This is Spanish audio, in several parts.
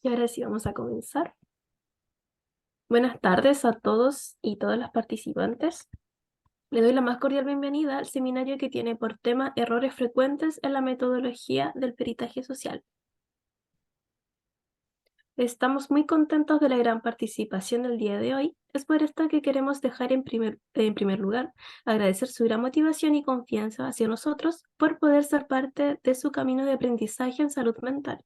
Y ahora sí vamos a comenzar. Buenas tardes a todos y todas las participantes. Le doy la más cordial bienvenida al seminario que tiene por tema errores frecuentes en la metodología del peritaje social. Estamos muy contentos de la gran participación del día de hoy. Es por esto que queremos dejar en primer lugar agradecer su gran motivación y confianza hacia nosotros por poder ser parte de su camino de aprendizaje en salud mental.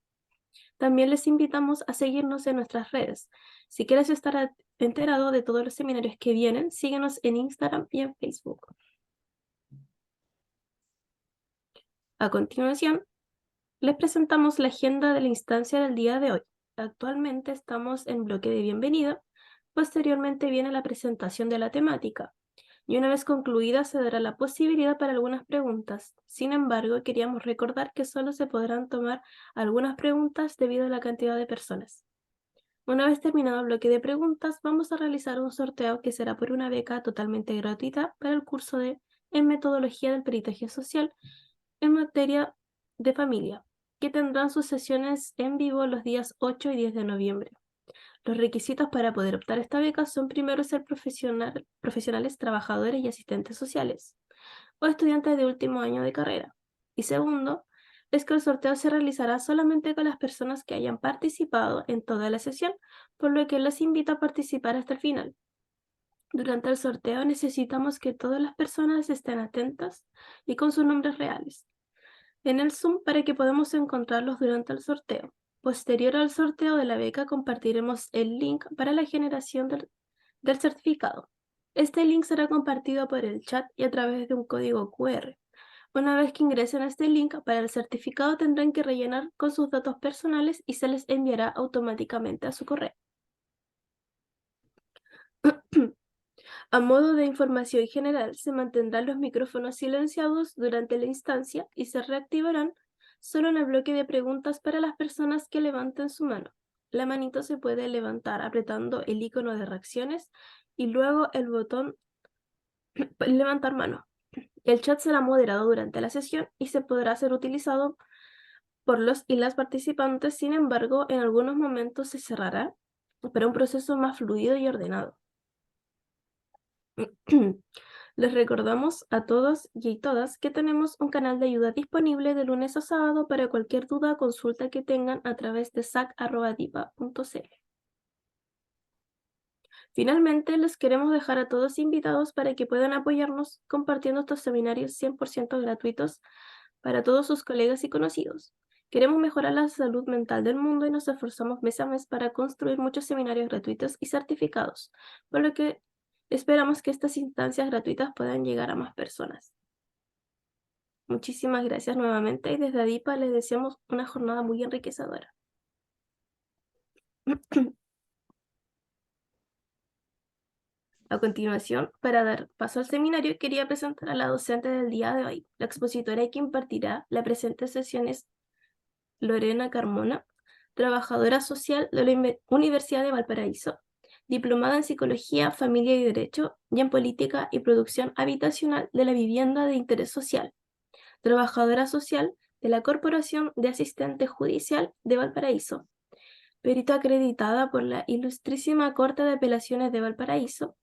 También les invitamos a seguirnos en nuestras redes. Si quieres estar enterado de todos los seminarios que vienen, síguenos en Instagram y en Facebook. A continuación, les presentamos la agenda de la instancia del día de hoy. Actualmente estamos en bloque de bienvenida. Posteriormente viene la presentación de la temática. Y una vez concluida se dará la posibilidad para algunas preguntas. Sin embargo, queríamos recordar que solo se podrán tomar algunas preguntas debido a la cantidad de personas. Una vez terminado el bloque de preguntas, vamos a realizar un sorteo que será por una beca totalmente gratuita para el curso en metodología del peritaje social en materia de familia, que tendrán sus sesiones en vivo los días 8 y 10 de noviembre. Los requisitos para poder optar a esta beca son primero ser profesionales, trabajadores y asistentes sociales, o estudiantes de último año de carrera. Y segundo, es que el sorteo se realizará solamente con las personas que hayan participado en toda la sesión, por lo que los invito a participar hasta el final. Durante el sorteo necesitamos que todas las personas estén atentas y con sus nombres reales en el Zoom para que podamos encontrarlos durante el sorteo. Posterior al sorteo de la beca compartiremos el link para la generación del certificado. Este link será compartido por el chat y a través de un código QR. Una vez que ingresen a este link para el certificado tendrán que rellenar con sus datos personales y se les enviará automáticamente a su correo. A modo de información general, se mantendrán los micrófonos silenciados durante la instancia y se reactivarán solo en el bloque de preguntas para las personas que levanten su mano. La manito se puede levantar apretando el icono de reacciones y luego el botón levantar mano. El chat será moderado durante la sesión y se podrá ser utilizado por los y las participantes, sin embargo, en algunos momentos se cerrará para un proceso más fluido y ordenado. Les recordamos a todos y todas que tenemos un canal de ayuda disponible de lunes a sábado para cualquier duda o consulta que tengan a través de sac@dipa.cl. Finalmente, les queremos dejar a todos invitados para que puedan apoyarnos compartiendo estos seminarios 100% gratuitos para todos sus colegas y conocidos. Queremos mejorar la salud mental del mundo y nos esforzamos mes a mes para construir muchos seminarios gratuitos y certificados, por lo que esperamos que estas instancias gratuitas puedan llegar a más personas. Muchísimas gracias nuevamente y desde ADIPA les deseamos una jornada muy enriquecedora. A continuación, para dar paso al seminario, quería presentar a la docente del día de hoy. La expositora que impartirá la presente sesión es Lorena Carmona, trabajadora social de la Universidad de Valparaíso, diplomada en Psicología, Familia y Derecho y en Política y Producción Habitacional de la Vivienda de Interés Social, trabajadora social de la Corporación de Asistentes Judicial de Valparaíso, perito acreditada por la Ilustrísima Corte de Apelaciones de Valparaíso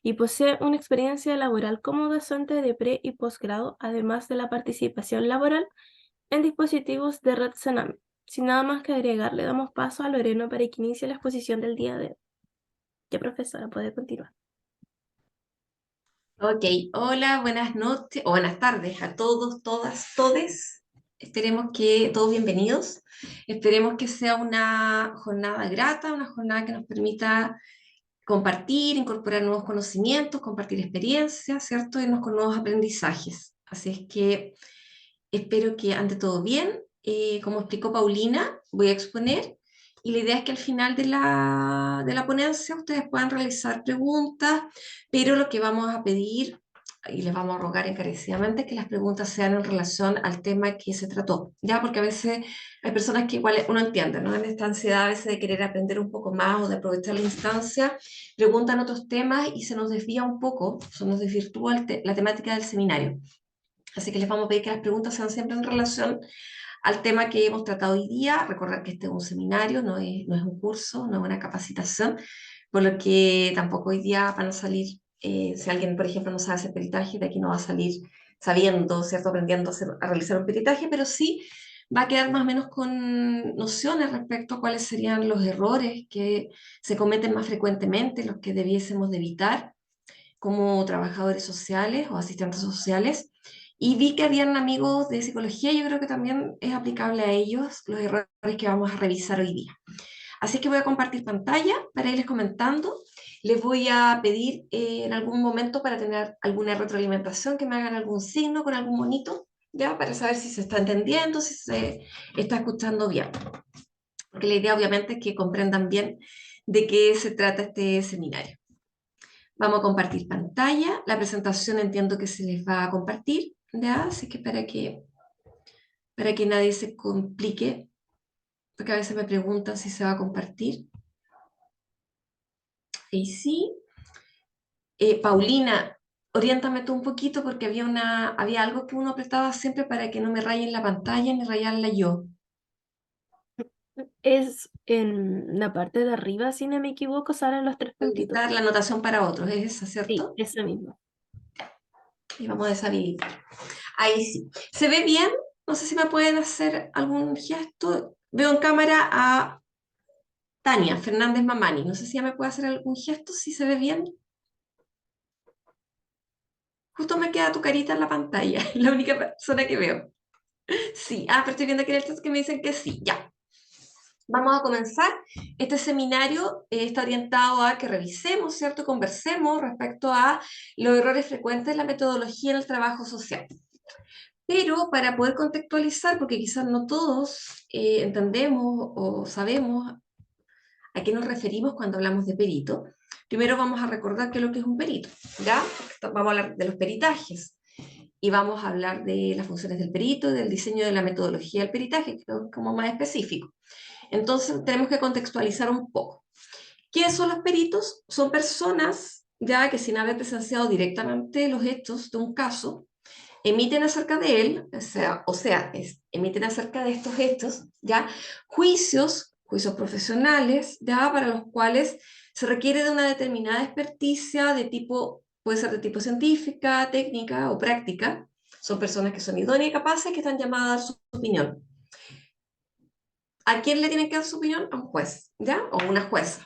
y posee una experiencia laboral como docente de pre y posgrado, además de la participación laboral en dispositivos de red Sename. Sin nada más que agregar, le damos paso a Lorena para que inicie la exposición del día de hoy. Ya, profesora, puede continuar. Ok, hola, buenas noches o buenas tardes a todos, todas, todes. Esperemos que todos bienvenidos. Esperemos que sea una jornada grata, una jornada que nos permita compartir, incorporar nuevos conocimientos, compartir experiencias, ¿cierto? Irnos con nuevos aprendizajes. Así es que espero que ante todo bien. Como explicó Paulina, voy a exponer y la idea es que al final de la ponencia ustedes puedan realizar preguntas, pero lo que vamos a pedir y les vamos a rogar encarecidamente es que las preguntas sean en relación al tema que se trató, ¿ya? Porque a veces hay personas que igual uno entiende, ¿no? En esta ansiedad a veces de querer aprender un poco más o de aprovechar la instancia, preguntan otros temas y se nos desvía un poco, se nos desvirtúa la temática del seminario. Así que les vamos a pedir que las preguntas sean siempre en relación al tema que hemos tratado hoy día. Recordar que este es un seminario, no es un curso, no es una capacitación, por lo que tampoco hoy día van a salir, si alguien, por ejemplo, no sabe hacer peritaje, de aquí no va a salir sabiendo, ¿cierto? Aprendiendo a realizar un peritaje, pero sí va a quedar más o menos con nociones respecto a cuáles serían los errores que se cometen más frecuentemente, los que debiésemos de evitar como trabajadores sociales o asistentes sociales. Y vi que habían amigos de psicología, yo creo que también es aplicable a ellos los errores que vamos a revisar hoy día. Así que voy a compartir pantalla para irles comentando. Les voy a pedir en algún momento para tener alguna retroalimentación, que me hagan algún signo con algún monito, ya, para saber si se está entendiendo, si se está escuchando bien. Porque la idea obviamente es que comprendan bien de qué se trata este seminario. Vamos a compartir pantalla. La presentación entiendo que se les va a compartir, ¿ya? Así que para que nadie se complique, porque a veces me preguntan si se va a compartir. Y sí. Paulina, oriéntame tú un poquito porque había algo que uno apretaba siempre para que no me rayen la pantalla ni rayarla yo. Es en la parte de arriba, si no me equivoco, salen los tres puntitos. Habilitar la anotación para otros, es esa, Sí, ¿cierto? eso mismo. Y vamos a deshabilitar. Ahí sí. ¿Se ve bien? No sé si me pueden hacer algún gesto. Veo en cámara a Tania Fernández Mamani. No sé si ya me puede hacer algún gesto, si se ve bien. Justo me queda tu carita en la pantalla, es la única persona que veo. Sí, pero estoy viendo aquí en el chat que me dicen que sí, ya. Vamos a comenzar. Este seminario está orientado a que revisemos, ¿cierto? Conversemos respecto a los errores frecuentes de la metodología en el trabajo social. Pero para poder contextualizar, porque quizás no todos entendemos o sabemos a qué nos referimos cuando hablamos de perito, primero vamos a recordar qué es lo que es un perito, ¿ya? Vamos a hablar de los peritajes y vamos a hablar de las funciones del perito y del diseño de la metodología del peritaje, que es como más específico. Entonces tenemos que contextualizar un poco. ¿Qué son los peritos? Son personas ya que sin haber presenciado directamente los hechos de un caso, emiten acerca de él, emiten acerca de estos hechos, ya, juicios profesionales, ya, para los cuales se requiere de una determinada experticia de tipo, puede ser de tipo científica, técnica o práctica. Son personas que son idóneas y capaces que están llamadas a dar su opinión. ¿A quién le tienen que dar su opinión? A un juez, ¿ya? O una jueza.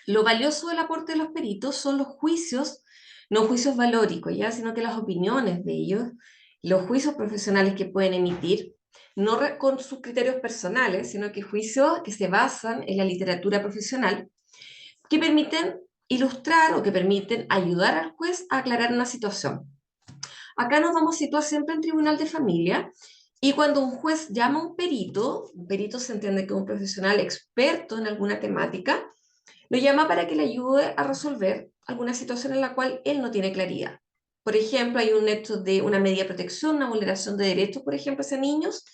Lo valioso del aporte de los peritos son los juicios, no juicios valóricos, ¿ya? Sino que las opiniones de ellos, los juicios profesionales que pueden emitir, no con sus criterios personales, sino que juicios que se basan en la literatura profesional, que permiten ilustrar o que permiten ayudar al juez a aclarar una situación. Acá nos vamos a situar siempre en tribunal de familia, y cuando un juez llama a un perito se entiende que es un profesional experto en alguna temática, lo llama para que le ayude a resolver alguna situación en la cual él no tiene claridad. Por ejemplo, hay un hecho de una medida de protección, una vulneración de derechos, por ejemplo, hacia niños.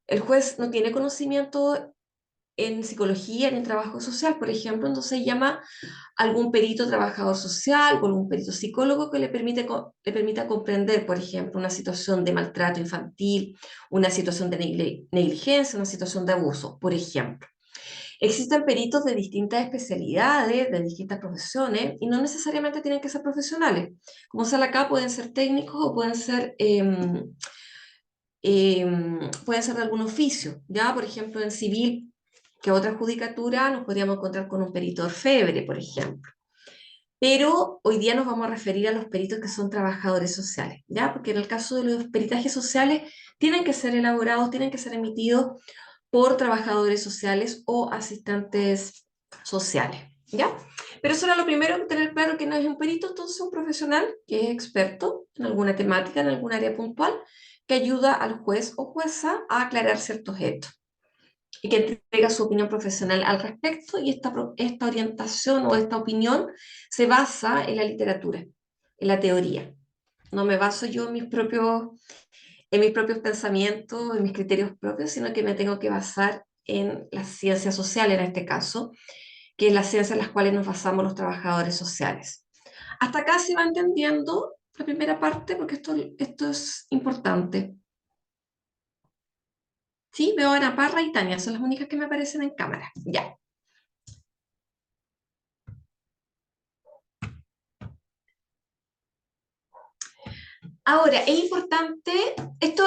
El juez no tiene conocimiento en psicología ni en trabajo social, por ejemplo, entonces llama a algún perito trabajador social o algún perito psicólogo que le permita comprender, por ejemplo, una situación de maltrato infantil, una situación de negligencia, una situación de abuso, por ejemplo. Existen peritos de distintas especialidades, de distintas profesiones, y no necesariamente tienen que ser profesionales. Como sale acá, pueden ser técnicos o pueden ser de algún oficio. Ya, por ejemplo, en civil, que otra judicatura, nos podríamos encontrar con un perito orfebre, por ejemplo. Pero hoy día nos vamos a referir a los peritos que son trabajadores sociales, ¿ya? Porque en el caso de los peritajes sociales, tienen que ser elaborados, tienen que ser emitidos por trabajadores sociales o asistentes sociales, ¿ya? Pero eso era lo primero, tener claro que no es un perito, entonces un profesional que es experto en alguna temática, en algún área puntual, que ayuda al juez o jueza a aclarar ciertos hechos y que entrega su opinión profesional al respecto, y esta orientación o esta opinión se basa en la literatura, en la teoría. No me baso yo en mis propios pensamientos, en mis criterios propios, sino que me tengo que basar en la ciencia social, en este caso, que es la ciencia en las cuales nos basamos los trabajadores sociales. Hasta acá se va entendiendo la primera parte, porque esto es importante. Sí, veo a Ana Parra y Tania, son las únicas que me aparecen en cámara. Ya. Ahora, es importante, esto,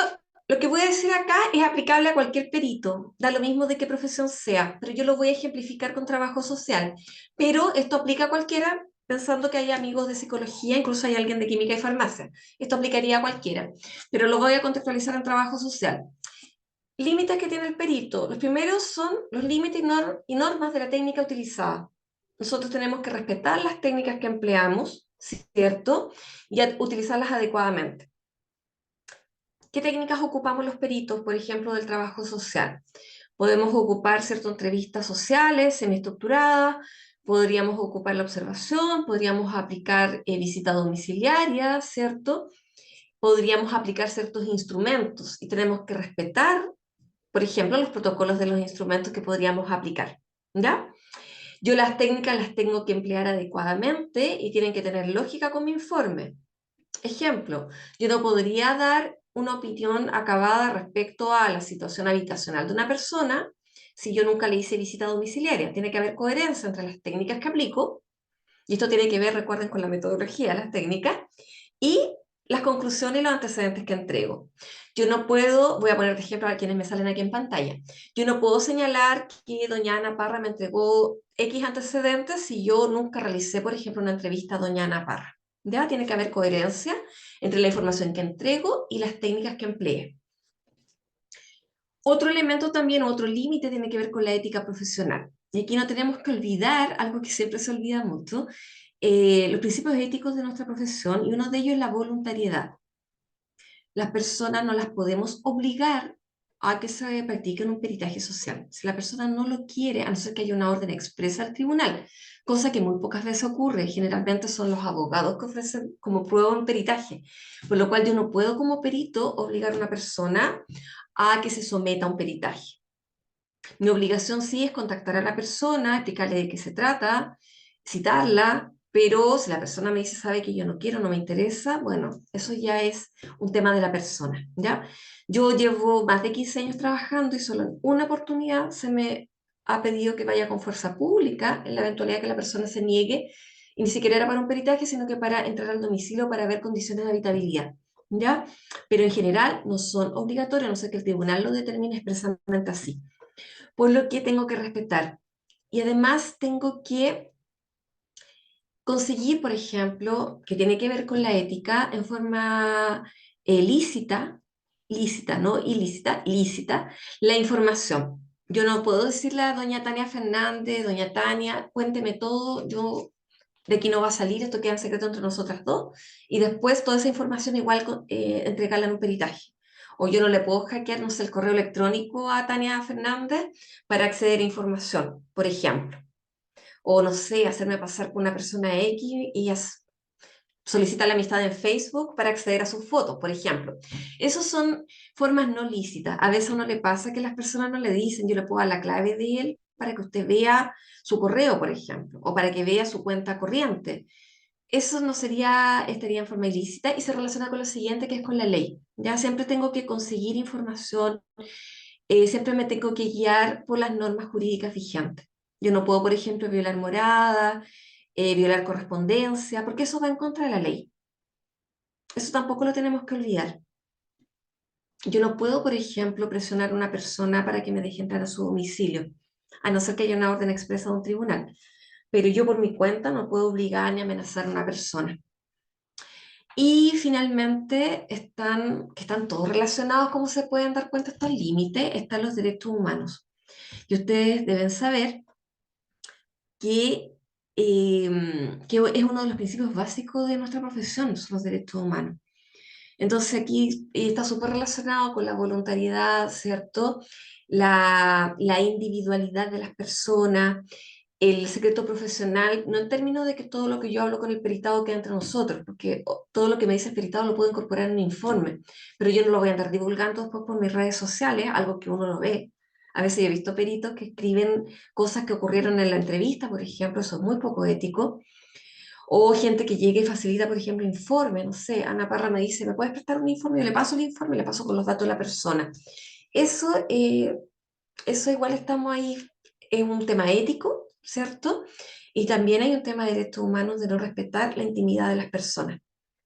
lo que voy a decir acá es aplicable a cualquier perito, da lo mismo de qué profesión sea, pero yo lo voy a ejemplificar con trabajo social. Pero esto aplica a cualquiera, pensando que hay amigos de psicología, incluso hay alguien de química y farmacia. Esto aplicaría a cualquiera, pero lo voy a contextualizar en trabajo social. Límites que tiene el perito. Los primeros son los límites y normas de la técnica utilizada. Nosotros tenemos que respetar las técnicas que empleamos, ¿cierto? Y utilizarlas adecuadamente. ¿Qué técnicas ocupamos los peritos, por ejemplo, del trabajo social? Podemos ocupar ciertas entrevistas sociales, semiestructuradas, podríamos ocupar la observación, podríamos aplicar visita domiciliaria, ¿cierto? Podríamos aplicar ciertos instrumentos y tenemos que respetar, por ejemplo, los protocolos de los instrumentos que podríamos aplicar, ¿ya? Yo las técnicas las tengo que emplear adecuadamente y tienen que tener lógica con mi informe. Ejemplo, yo no podría dar una opinión acabada respecto a la situación habitacional de una persona si yo nunca le hice visita domiciliaria. Tiene que haber coherencia entre las técnicas que aplico, y esto tiene que ver, recuerden, con la metodología de las técnicas, y las conclusiones y los antecedentes que entrego. Yo no puedo, voy a poner de ejemplo a quienes me salen aquí en pantalla, yo no puedo señalar que doña Ana Parra me entregó X antecedentes si yo nunca realicé, por ejemplo, una entrevista a doña Ana Parra. Ya tiene que haber coherencia entre la información que entrego y las técnicas que emplee. Otro elemento también, otro límite tiene que ver con la ética profesional. Y aquí no tenemos que olvidar algo que siempre se olvida mucho, los principios éticos de nuestra profesión, y uno de ellos es la voluntariedad. Las personas no las podemos obligar a que se practique un peritaje social. Si la persona no lo quiere, a no ser que haya una orden expresa al tribunal, cosa que muy pocas veces ocurre, generalmente son los abogados que ofrecen como prueba un peritaje, por lo cual yo no puedo como perito obligar a una persona a que se someta a un peritaje. Mi obligación sí es contactar a la persona, explicarle de qué se trata, citarla, pero si la persona me dice, sabe que yo no quiero, no me interesa, bueno, eso ya es un tema de la persona, ¿ya? Yo llevo más de 15 años trabajando y solo en una oportunidad se me ha pedido que vaya con fuerza pública en la eventualidad que la persona se niegue, y ni siquiera era para un peritaje, sino que para entrar al domicilio para ver condiciones de habitabilidad, ¿ya? Pero en general no son obligatorios, a no ser que el tribunal lo determine expresamente así, por lo que tengo que respetar. Y además tengo que conseguir, por ejemplo, que tiene que ver con la ética en forma lícita, no ilícita, lícita, la información. Yo no puedo decirle a doña Tania Fernández, doña Tania, cuénteme todo, yo de aquí no va a salir, esto queda en secreto entre nosotras dos, y después toda esa información igual entregarla en un peritaje. O yo no le puedo hackear, no sé, el correo electrónico a Tania Fernández para acceder a información, por ejemplo. O no sé, hacerme pasar por una persona X y solicitar la amistad en Facebook para acceder a sus fotos, por ejemplo. Esas son formas no lícitas. A veces a uno le pasa que las personas no le dicen, yo le puedo dar la clave de él para que usted vea su correo, por ejemplo, o para que vea su cuenta corriente. Eso no sería, estaría en forma ilícita y se relaciona con lo siguiente, que es con la ley. Ya siempre tengo que conseguir información, siempre me tengo que guiar por las normas jurídicas vigentes. Yo no puedo, por ejemplo, violar morada, violar correspondencia, porque eso va en contra de la ley. Eso tampoco lo tenemos que olvidar. Yo no puedo, por ejemplo, presionar a una persona para que me deje entrar a su domicilio, a no ser que haya una orden expresa de un tribunal. Pero yo por mi cuenta no puedo obligar ni amenazar a una persona. Y finalmente que están todos relacionados, como se pueden dar cuenta, estos límites, están los derechos humanos. Y ustedes deben saber que, que es uno de los principios básicos de nuestra profesión, son los derechos humanos. Entonces aquí está súper relacionado con la voluntariedad, ¿cierto? La individualidad de las personas, el secreto profesional, no en términos de que todo lo que yo hablo con el peritado quede entre nosotros, porque todo lo que me dice el peritado lo puedo incorporar en un informe, pero yo no lo voy a andar divulgando después por mis redes sociales, algo que uno lo ve. A veces he visto peritos que escriben cosas que ocurrieron en la entrevista, por ejemplo, eso es muy poco ético. O gente que llegue y facilita, por ejemplo, informe, no sé, Ana Parra me dice, ¿me puedes prestar un informe? Yo le paso el informe, le paso con los datos de la persona. Eso, eso igual estamos ahí, es un tema ético, ¿cierto? Y también hay un tema de derechos humanos de no respetar la intimidad de las personas.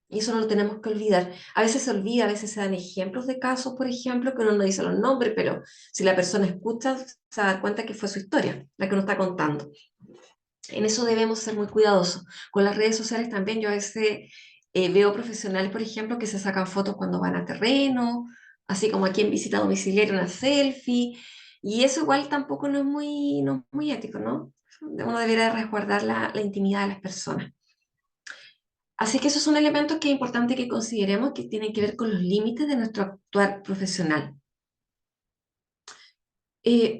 Y eso no lo tenemos que olvidar. A veces se olvida, a veces se dan ejemplos de casos, por ejemplo, que uno no dice los nombres, pero si la persona escucha, se da cuenta que fue su historia, la que uno está contando. En eso debemos ser muy cuidadosos. Con las redes sociales también, yo a veces veo profesionales, por ejemplo, que se sacan fotos cuando van a terreno, así como aquí en visita domiciliaria, una selfie, y eso igual tampoco no es muy ético, ¿no? Uno debería resguardar la intimidad de las personas. Así que esos son elementos que es importante que consideremos que tienen que ver con los límites de nuestro actuar profesional.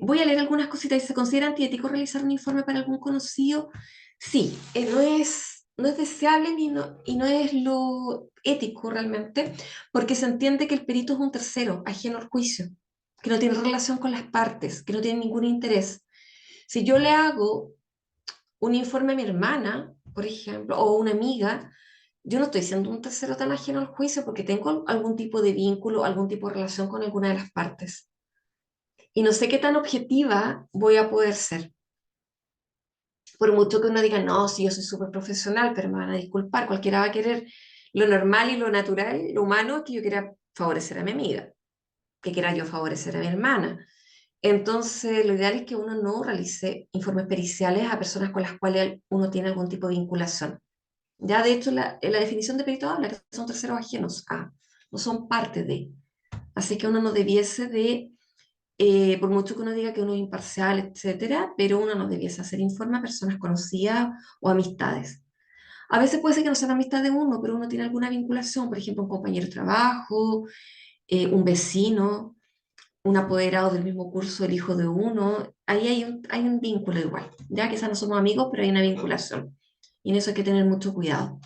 Voy a leer algunas cositas. ¿Se considera antiético realizar un informe para algún conocido? Sí, no es deseable y no es lo ético realmente, porque se entiende que el perito es un tercero, ajeno al juicio, que no tiene relación con las partes, que no tiene ningún interés. Si yo le hago un informe a mi hermana, por ejemplo, o a una amiga, yo no estoy siendo un tercero tan ajeno al juicio porque tengo algún tipo de vínculo, algún tipo de relación con alguna de las partes. Y no sé qué tan objetiva voy a poder ser. Por mucho que uno diga, no, sí, yo soy súper profesional, pero me van a disculpar, cualquiera va a querer lo normal y lo natural, lo humano, es que yo quiera favorecer a mi amiga, que quiera yo favorecer a mi hermana. Entonces, lo ideal es que uno no realice informes periciales a personas con las cuales uno tiene algún tipo de vinculación. Ya, de hecho, en la definición de perito habla que son terceros ajenos a, no son parte de. Así que uno no debiese de por mucho que uno diga que uno es imparcial, etcétera, pero uno no debiese hacer informe a personas conocidas o amistades. A veces puede ser que no sean amistad de uno, pero uno tiene alguna vinculación, por ejemplo, un compañero de trabajo, un vecino, un apoderado del mismo curso, el hijo de uno. Ahí hay un vínculo igual. Ya quizás no somos amigos, pero hay una vinculación. Y en eso hay que tener mucho cuidado.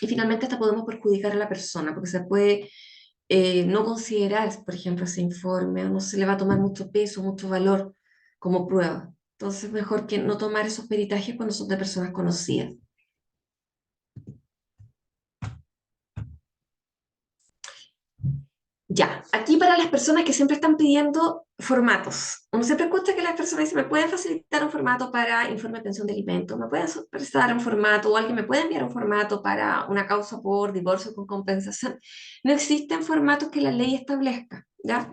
Y finalmente hasta podemos perjudicar a la persona, porque se puede no considerar, por ejemplo, ese informe, o no se le va a tomar mucho peso, mucho valor como prueba. Entonces, mejor que no tomar esos peritajes cuando son de personas conocidas. Ya, aquí para las personas que siempre están pidiendo formatos. Uno siempre escucha que las personas dicen, ¿me pueden facilitar un formato para informe de pensión de alimentos? ¿Me pueden prestar un formato? ¿O alguien me puede enviar un formato para una causa por divorcio con compensación? No existen formatos que la ley establezca, ¿ya?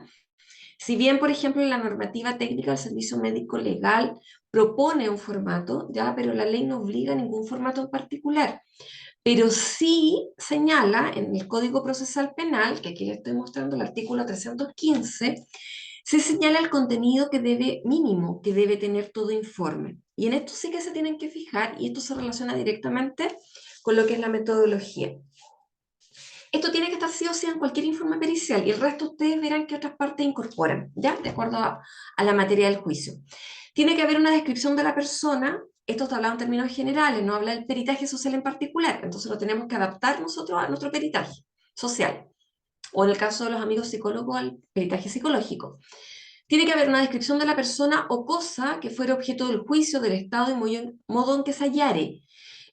Si bien, por ejemplo, la normativa técnica del servicio médico legal propone un formato, ya, pero la ley no obliga a ningún formato en particular. Pero sí señala en el Código Procesal Penal, que aquí le estoy mostrando el artículo 315, se señala el contenido que debe, mínimo, que debe tener todo informe. Y en esto sí que se tienen que fijar, y esto se relaciona directamente con lo que es la metodología. Esto tiene que estar sí o sí en cualquier informe pericial y el resto ustedes verán que otras partes incorporan, ¿ya? De acuerdo a la materia del juicio. Tiene que haber una descripción de la persona, esto está hablado en términos generales, no habla del peritaje social en particular, entonces lo tenemos que adaptar nosotros a nuestro peritaje social, o en el caso de los amigos psicólogos, al peritaje psicológico. Tiene que haber una descripción de la persona o cosa que fuera objeto del juicio, del estado y modo en que se hallare.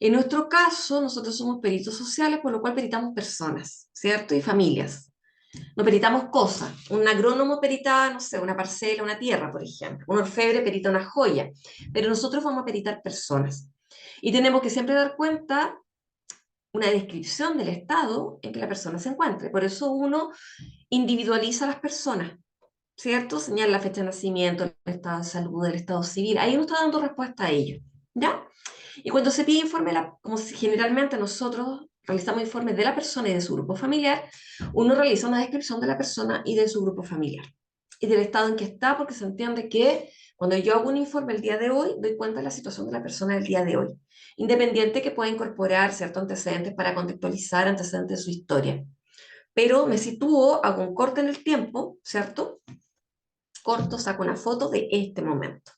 En nuestro caso, nosotros somos peritos sociales, por lo cual peritamos personas, ¿cierto? Y familias. No peritamos cosas. Un agrónomo perita, no sé, una parcela, una tierra, por ejemplo. Un orfebre perita una joya. Pero nosotros vamos a peritar personas. Y tenemos que siempre dar cuenta una descripción del estado en que la persona se encuentre. Por eso uno individualiza a las personas. ¿Cierto? Señala la fecha de nacimiento, el estado de salud, el estado civil. Ahí uno está dando respuesta a ello. ¿Ya? Y cuando se pide informe, como si generalmente nosotros realizamos informes de la persona y de su grupo familiar, uno realiza una descripción de la persona y de su grupo familiar y del estado en que está, porque se entiende que cuando yo hago un informe el día de hoy, doy cuenta de la situación de la persona el día de hoy, independiente que pueda incorporar ciertos antecedentes para contextualizar antecedentes de su historia. Pero me sitúo, hago un corte en el tiempo, ¿cierto? Corto, saco una foto de este momento.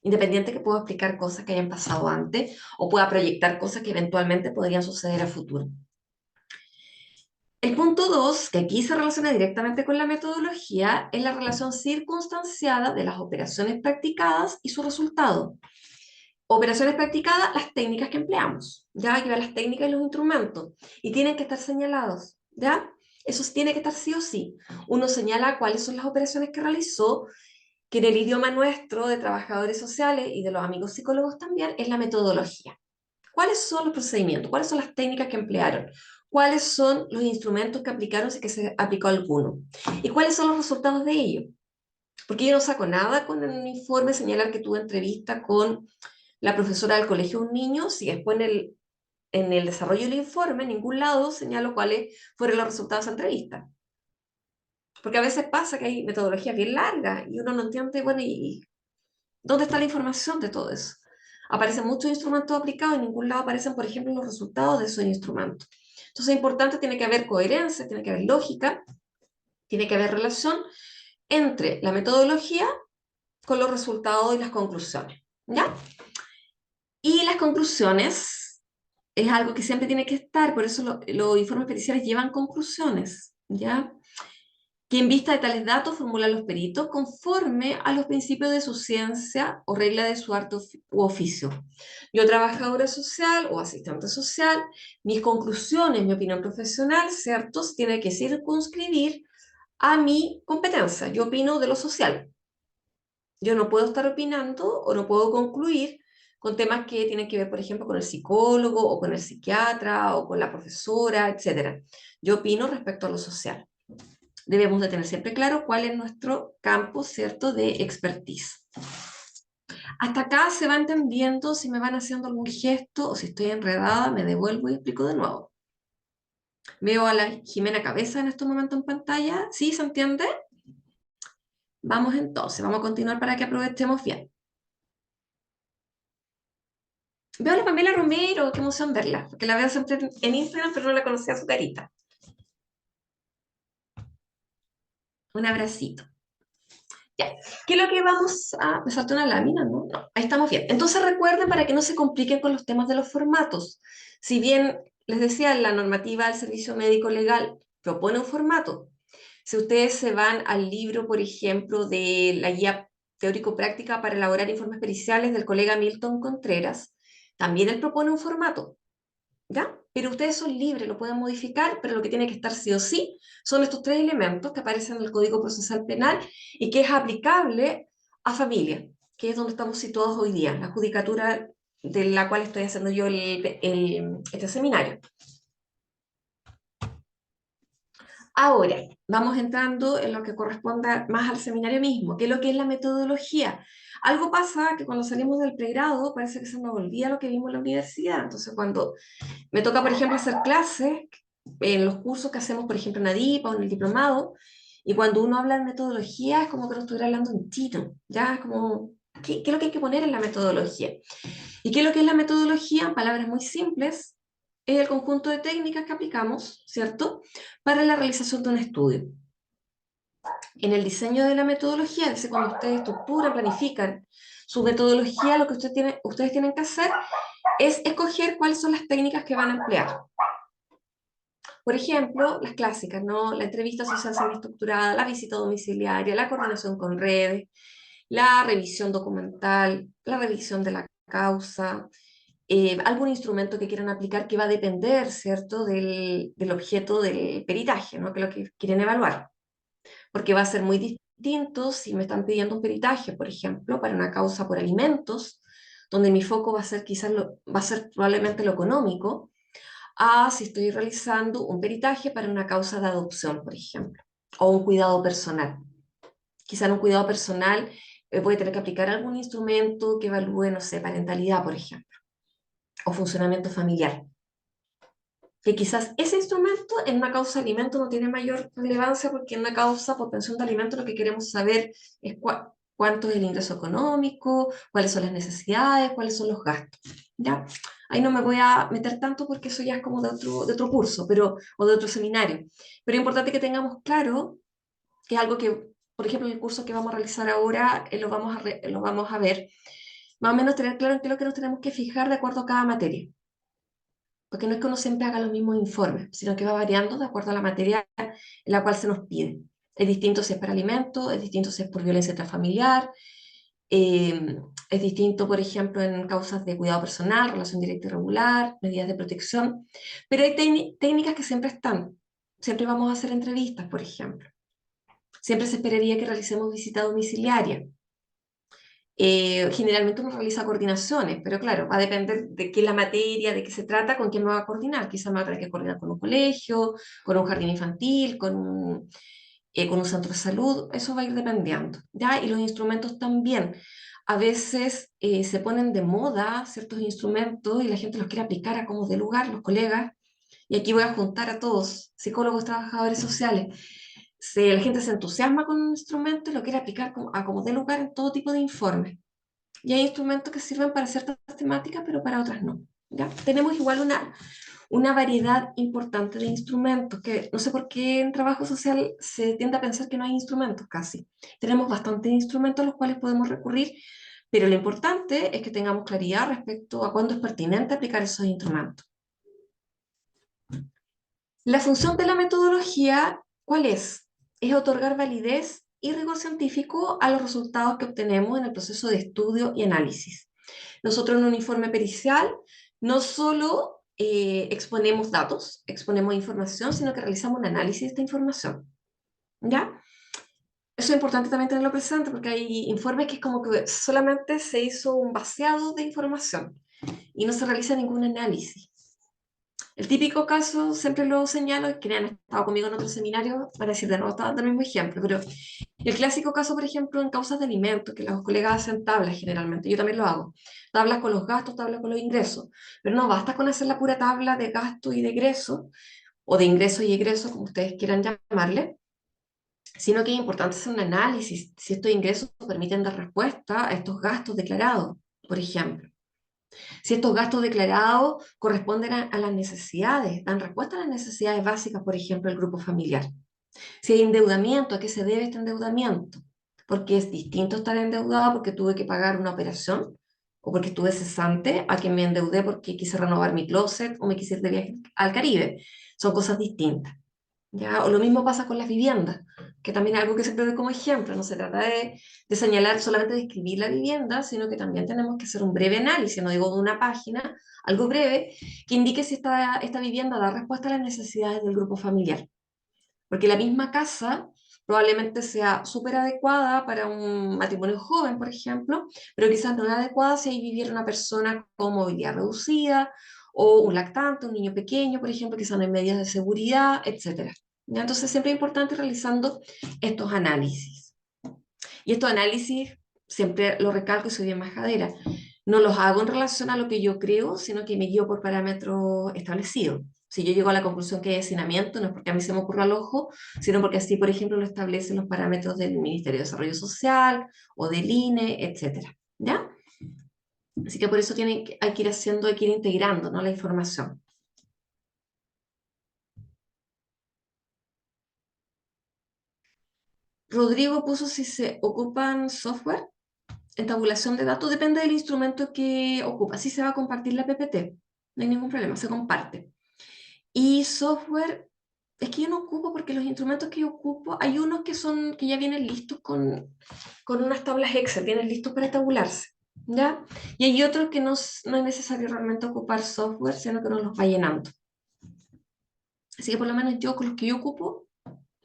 Independiente que pueda explicar cosas que hayan pasado antes o pueda proyectar cosas que eventualmente podrían suceder a futuro. El punto 2, que aquí se relaciona directamente con la metodología, es la relación circunstanciada de las operaciones practicadas y su resultado. Operaciones practicadas, las técnicas que empleamos. Ya hay que ver las técnicas y los instrumentos. Y tienen que estar señalados. ¿Ya? Eso sí tiene que estar sí o sí. Uno señala cuáles son las operaciones que realizó, que en el idioma nuestro de trabajadores sociales y de los amigos psicólogos también es la metodología. ¿Cuáles son los procedimientos? ¿Cuáles son las técnicas que emplearon? ¿Cuáles son los instrumentos que aplicaron si que se aplicó alguno? ¿Y cuáles son los resultados de ello? Porque yo no saco nada con el informe señalar que tuve entrevista con la profesora del colegio de un niño, si después en el desarrollo del informe en ningún lado señalo cuáles fueron los resultados de esa entrevista. Porque a veces pasa que hay metodologías bien largas y uno no entiende, bueno, ¿y dónde está la información de todo eso? Aparecen muchos instrumentos aplicados y en ningún lado aparecen, por ejemplo, los resultados de esos instrumentos. Entonces es importante, tiene que haber coherencia, tiene que haber lógica, tiene que haber relación entre la metodología con los resultados y las conclusiones, ¿ya? Y las conclusiones es algo que siempre tiene que estar, por eso los informes periciales llevan conclusiones, ¿ya? Que en vista de tales datos formulan los peritos conforme a los principios de su ciencia o regla de su arte u oficio. Yo, trabajadora social o asistente social, mis conclusiones, mi opinión profesional, ¿cierto?, se tiene que circunscribir a mi competencia. Yo opino de lo social. Yo no puedo estar opinando o no puedo concluir con temas que tienen que ver, por ejemplo, con el psicólogo o con el psiquiatra o con la profesora, etc. Yo opino respecto a lo social. Debemos de tener siempre claro cuál es nuestro campo, ¿cierto?, de expertise. Hasta acá se va entendiendo. Si me van haciendo algún gesto o si estoy enredada, me devuelvo y explico de nuevo. Veo a la Jimena Cabeza en este momento en pantalla. ¿Sí? ¿Se entiende? Vamos entonces, vamos a continuar para que aprovechemos bien. Veo a la Pamela Romero, qué emoción verla, porque la veo siempre en Instagram, pero no la conocía su carita. Un abracito. Ya, ¿qué es lo que vamos a...? Me saltó una lámina, ¿no? No, ahí estamos bien. Entonces recuerden, para que no se compliquen con los temas de los formatos. Si bien, les decía, la normativa del servicio médico legal propone un formato, si ustedes se van al libro, por ejemplo, de la guía teórico-práctica para elaborar informes periciales del colega Milton Contreras, también él propone un formato. ¿Ya? Pero ustedes son libres, lo pueden modificar, pero lo que tiene que estar sí o sí son estos tres elementos que aparecen en el Código Procesal Penal y que es aplicable a familia, que es donde estamos situados hoy día, la judicatura de la cual estoy haciendo yo este seminario. Ahora, vamos entrando en lo que corresponde más al seminario mismo, que es lo que es la metodología. Algo pasa que cuando salimos del pregrado parece que se nos olvida lo que vimos en la universidad. Entonces, cuando me toca, por ejemplo, hacer clases en los cursos que hacemos, por ejemplo, en ADIPA o en el diplomado, y cuando uno habla de metodología es como que no estuviera hablando en chino, ya es como, ¿qué es lo que hay que poner en la metodología? ¿Y qué es lo que es la metodología? En palabras muy simples, es el conjunto de técnicas que aplicamos, ¿cierto?, para la realización de un estudio. En el diseño de la metodología, es decir, cuando ustedes estructuran, planifican su metodología, lo que ustedes tienen que hacer es escoger cuáles son las técnicas que van a emplear. Por ejemplo, las clásicas, ¿no? La entrevista social semiestructurada, la visita domiciliaria, la coordinación con redes, la revisión documental, la revisión de la causa, algún instrumento que quieran aplicar que va a depender, ¿cierto?, del objeto del peritaje, ¿no?, que es lo que quieren evaluar. Porque va a ser muy distinto si me están pidiendo un peritaje, por ejemplo, para una causa por alimentos, donde mi foco va a ser va a ser probablemente lo económico, a si estoy realizando un peritaje para una causa de adopción, por ejemplo, o un cuidado personal. Quizá en un cuidado personal voy a tener que aplicar algún instrumento que evalúe, no sé, parentalidad, por ejemplo, o funcionamiento familiar. Que quizás ese instrumento en una causa de alimento no tiene mayor relevancia, porque en una causa por pensión de alimento lo que queremos saber es cuánto es el ingreso económico, cuáles son las necesidades, cuáles son los gastos. ¿Ya? Ahí no me voy a meter tanto porque eso ya es como de otro curso, o de otro seminario. Pero es importante que tengamos claro que es algo que, por ejemplo, en el curso que vamos a realizar ahora, lo vamos a ver, más o menos tener claro en qué es lo que nos tenemos que fijar de acuerdo a cada materia. Porque no es que uno siempre haga los mismos informes, sino que va variando de acuerdo a la materia en la cual se nos pide. Es distinto si es para alimentos, es distinto si es por violencia intrafamiliar, es distinto, por ejemplo, en causas de cuidado personal, relación directa y regular, medidas de protección, pero hay técnicas que siempre están. Siempre vamos a hacer entrevistas, por ejemplo. Siempre se esperaría que realicemos visita domiciliaria. Generalmente uno realiza coordinaciones, pero claro, va a depender de qué es la materia, de qué se trata, con quién me va a coordinar. Quizás me va a tener que coordinar con un colegio, con un jardín infantil, con un centro de salud, eso va a ir dependiendo, ¿ya? Y los instrumentos también. A veces se ponen de moda ciertos instrumentos y la gente los quiere aplicar a como de lugar, los colegas, y aquí voy a juntar a todos, psicólogos, trabajadores sociales. La gente se entusiasma con un instrumento y lo quiere aplicar a como de lugar en todo tipo de informes. Y hay instrumentos que sirven para ciertas temáticas, pero para otras no. ¿Ya? Tenemos igual una variedad importante de instrumentos, que no sé por qué en trabajo social se tiende a pensar que no hay instrumentos casi. Tenemos bastantes instrumentos a los cuales podemos recurrir, pero lo importante es que tengamos claridad respecto a cuándo es pertinente aplicar esos instrumentos. La función de la metodología, ¿cuál es? Es otorgar validez y rigor científico a los resultados que obtenemos en el proceso de estudio y análisis. Nosotros en un informe pericial no solo exponemos datos, exponemos información, sino que realizamos un análisis de esta información. ¿Ya? Eso es importante también tenerlo presente porque hay informes que es como que solamente se hizo un vaciado de información y no se realiza ningún análisis. El típico caso, siempre lo señalo, y quienes han estado conmigo en otros seminarios van a decir de nuevo, está dando el mismo ejemplo, pero el clásico caso, por ejemplo, en causas de alimentos, que los colegas hacen tablas generalmente, yo también lo hago, tablas con los gastos, tablas con los ingresos, pero no basta con hacer la pura tabla de gasto y de egreso, o de ingreso y egreso, como ustedes quieran llamarle, sino que es importante hacer un análisis si estos ingresos permiten dar respuesta a estos gastos declarados, por ejemplo. Si estos gastos declarados corresponden a las necesidades, dan respuesta a las necesidades básicas, por ejemplo, del grupo familiar. Si hay endeudamiento, ¿a qué se debe este endeudamiento? Porque es distinto estar endeudado porque tuve que pagar una operación o porque estuve cesante a que me endeudé porque quise renovar mi closet o me quise ir de viaje al Caribe. Son cosas distintas. ¿Ya? O lo mismo pasa con las viviendas, que también es algo que siempre doy como ejemplo. No se trata de señalar solamente de escribir la vivienda, sino que también tenemos que hacer un breve análisis, no digo de una página, algo breve, que indique si esta vivienda da respuesta a las necesidades del grupo familiar. Porque la misma casa probablemente sea súper adecuada para un matrimonio joven, por ejemplo, pero quizás no es adecuada si ahí viviera una persona con movilidad reducida o un lactante, un niño pequeño, por ejemplo, quizás no hay medidas de seguridad, etcétera. ¿Ya? Entonces siempre es importante realizando estos análisis. Y estos análisis, siempre lo recalco y soy bien majadera, no los hago en relación a lo que yo creo, sino que me guío por parámetros establecidos. Si yo llego a la conclusión que hay hacinamiento, no es porque a mí se me ocurra al ojo, sino porque así, por ejemplo, lo establecen los parámetros del Ministerio de Desarrollo Social o del INE, etcétera. ¿Ya? Así que por eso hay que ir haciendo, hay que ir integrando, ¿no?, la información. Rodrigo puso si se ocupan software en tabulación de datos, depende del instrumento que ocupa. Si se va a compartir la PPT, no hay ningún problema, se comparte. Y software, es que yo no ocupo porque los instrumentos que yo ocupo, hay unos que ya vienen listos con unas tablas Excel, vienen listos para tabularse, ¿ya? Y hay otros que no es necesario realmente ocupar software, sino que nos los va llenando. Así que por lo menos yo con los que yo ocupo,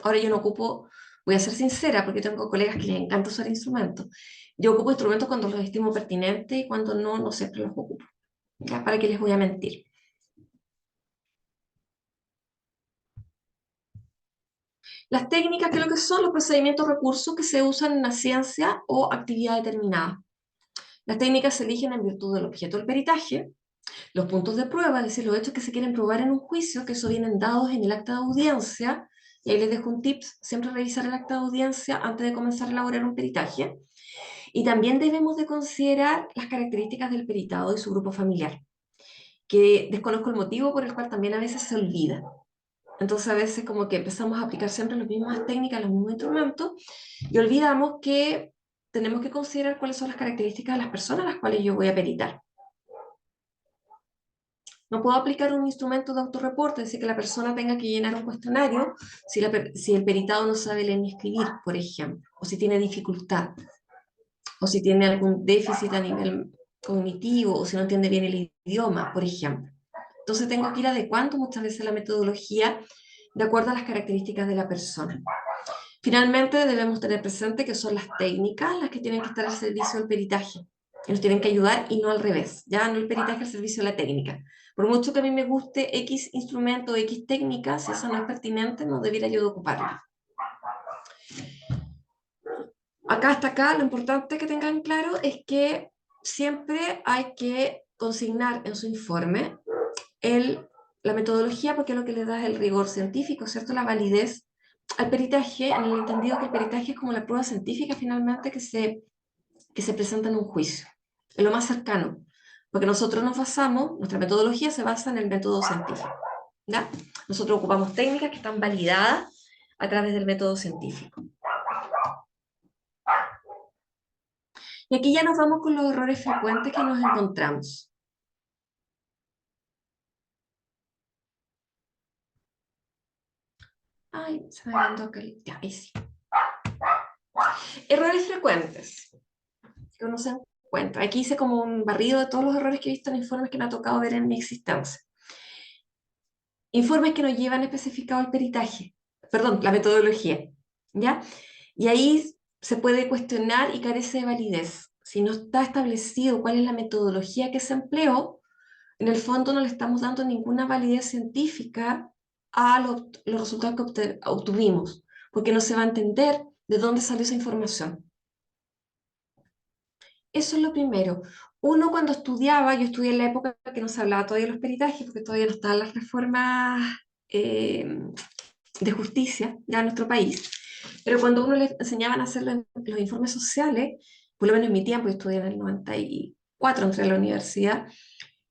ahora yo no ocupo, voy a ser sincera, porque tengo colegas que les encanta usar instrumentos. Yo ocupo instrumentos cuando los estimo pertinentes y cuando no, no siempre los ocupo. ¿Ya? ¿Para qué les voy a mentir? Las técnicas, que es lo que son los procedimientos recursos que se usan en una ciencia o actividad determinada. Las técnicas se eligen en virtud del objeto del peritaje, los puntos de prueba, es decir, los hechos que se quieren probar en un juicio, que eso vienen dados en el acta de audiencia, y ahí les dejo un tips, siempre revisar el acta de audiencia antes de comenzar a elaborar un peritaje. Y también debemos de considerar las características del peritado y su grupo familiar, que desconozco el motivo por el cual también a veces se olvida. Entonces a veces como que empezamos a aplicar siempre las mismas técnicas, los mismos instrumentos, y olvidamos que tenemos que considerar cuáles son las características de las personas a las cuales yo voy a peritar. No puedo aplicar un instrumento de autorreporte, es decir, que la persona tenga que llenar un cuestionario si el peritado no sabe leer ni escribir, por ejemplo, o si tiene dificultad, o si tiene algún déficit a nivel cognitivo, o si no entiende bien el idioma, por ejemplo. Entonces tengo que ir adecuando muchas veces la metodología de acuerdo a las características de la persona. Finalmente, debemos tener presente que son las técnicas las que tienen que estar al servicio del peritaje, que nos tienen que ayudar y no al revés, ya no el peritaje al servicio de la técnica. Por mucho que a mí me guste X instrumento o X técnica, si eso no es pertinente, no debiera yo de ocuparla. Acá hasta acá, lo importante que tengan claro es que siempre hay que consignar en su informe la metodología, porque es lo que le da el rigor científico, ¿cierto? La validez al peritaje, en el entendido que el peritaje es como la prueba científica finalmente que se presenta en un juicio, es lo más cercano, porque nosotros nos basamos, nuestra metodología se basa en el método científico, ¿ya? Nosotros ocupamos técnicas que están validadas a través del método científico. Y aquí ya nos vamos con los errores frecuentes que nos encontramos. Ay, se me mandó acá. Ya, ahí sí. Errores frecuentes que uno se encuentra. Aquí hice como un barrido de todos los errores que he visto en informes que me ha tocado ver en mi existencia. Informes que no llevan especificado el peritaje, perdón, la metodología, ¿ya? Y ahí se puede cuestionar y carece de validez. Si no está establecido cuál es la metodología que se empleó, en el fondo no le estamos dando ninguna validez científica a los resultados que obtuvimos, porque no se va a entender de dónde salió esa información. Eso es lo primero. Uno cuando estudiaba, yo estudié en la época que no se hablaba todavía de los peritajes, porque todavía no estaban las reformas de justicia ya en nuestro país, pero cuando uno le enseñaban a hacer los informes sociales, por lo menos en mi tiempo, yo estudié en el 94, entré a la universidad,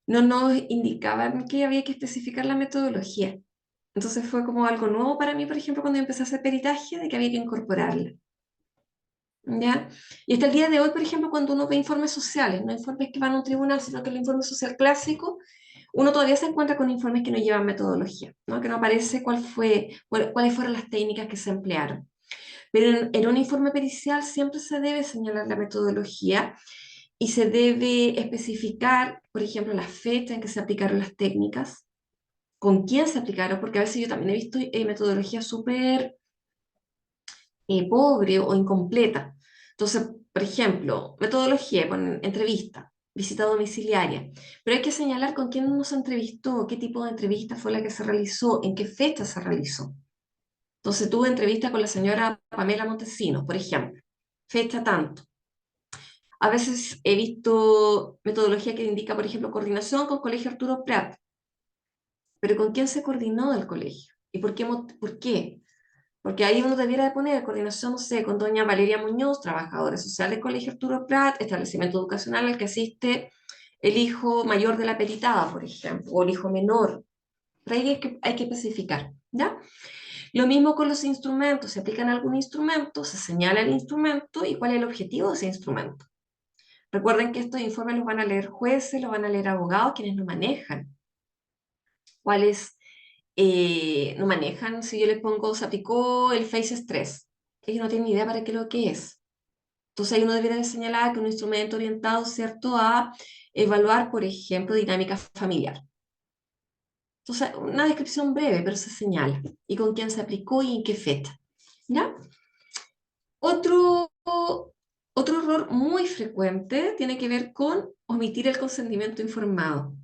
no nos indicaban que había que especificar la metodología. Entonces fue como algo nuevo para mí, por ejemplo, cuando empecé a hacer peritaje, de que había que incorporarla. ¿Ya? Y hasta el día de hoy, por ejemplo, cuando uno ve informes sociales, no informes que van a un tribunal, sino que el informe social clásico, uno todavía se encuentra con informes que no llevan metodología, ¿no? Que no aparece cuáles fueron las técnicas que se emplearon. Pero en un informe pericial siempre se debe señalar la metodología y se debe especificar, por ejemplo, la fecha en que se aplicaron las técnicas, con quién se aplicaron, porque a veces yo también he visto metodologías súper pobre o incompleta. Entonces, por ejemplo, metodología con entrevista, visita domiciliaria, pero hay que señalar con quién uno se entrevistó, qué tipo de entrevista fue la que se realizó, en qué fecha se realizó. Entonces, tuve entrevista con la señora Pamela Montesinos, por ejemplo, fecha tanto. A veces he visto metodología que indica, por ejemplo, coordinación con Colegio Arturo Prat, pero ¿con quién se coordinó del colegio? ¿Y por qué? ¿Por qué? Porque ahí uno debiera de poner coordinación, no sé, con doña Valeria Muñoz, trabajadores sociales, Colegio Arturo Prat, establecimiento educacional al que asiste el hijo mayor de la peritada, por ejemplo, o el hijo menor. Por ahí hay que especificar, ¿ya? Lo mismo con los instrumentos, se aplican algún instrumento, se señala el instrumento y cuál es el objetivo de ese instrumento. Recuerden que estos informes los van a leer jueces, los van a leer abogados, quienes no manejan. ¿Cuáles no manejan? Si yo les pongo, se aplicó el Face Stress, ellos no tienen ni idea para qué lo que es. Entonces ahí uno debería de señalar que un instrumento orientado, ¿cierto?, a evaluar, por ejemplo, dinámica familiar. Entonces, una descripción breve, pero se señala. Y con quién se aplicó y en qué fecha. ¿Ya? Otro, otro error muy frecuente tiene que ver con omitir el consentimiento informado.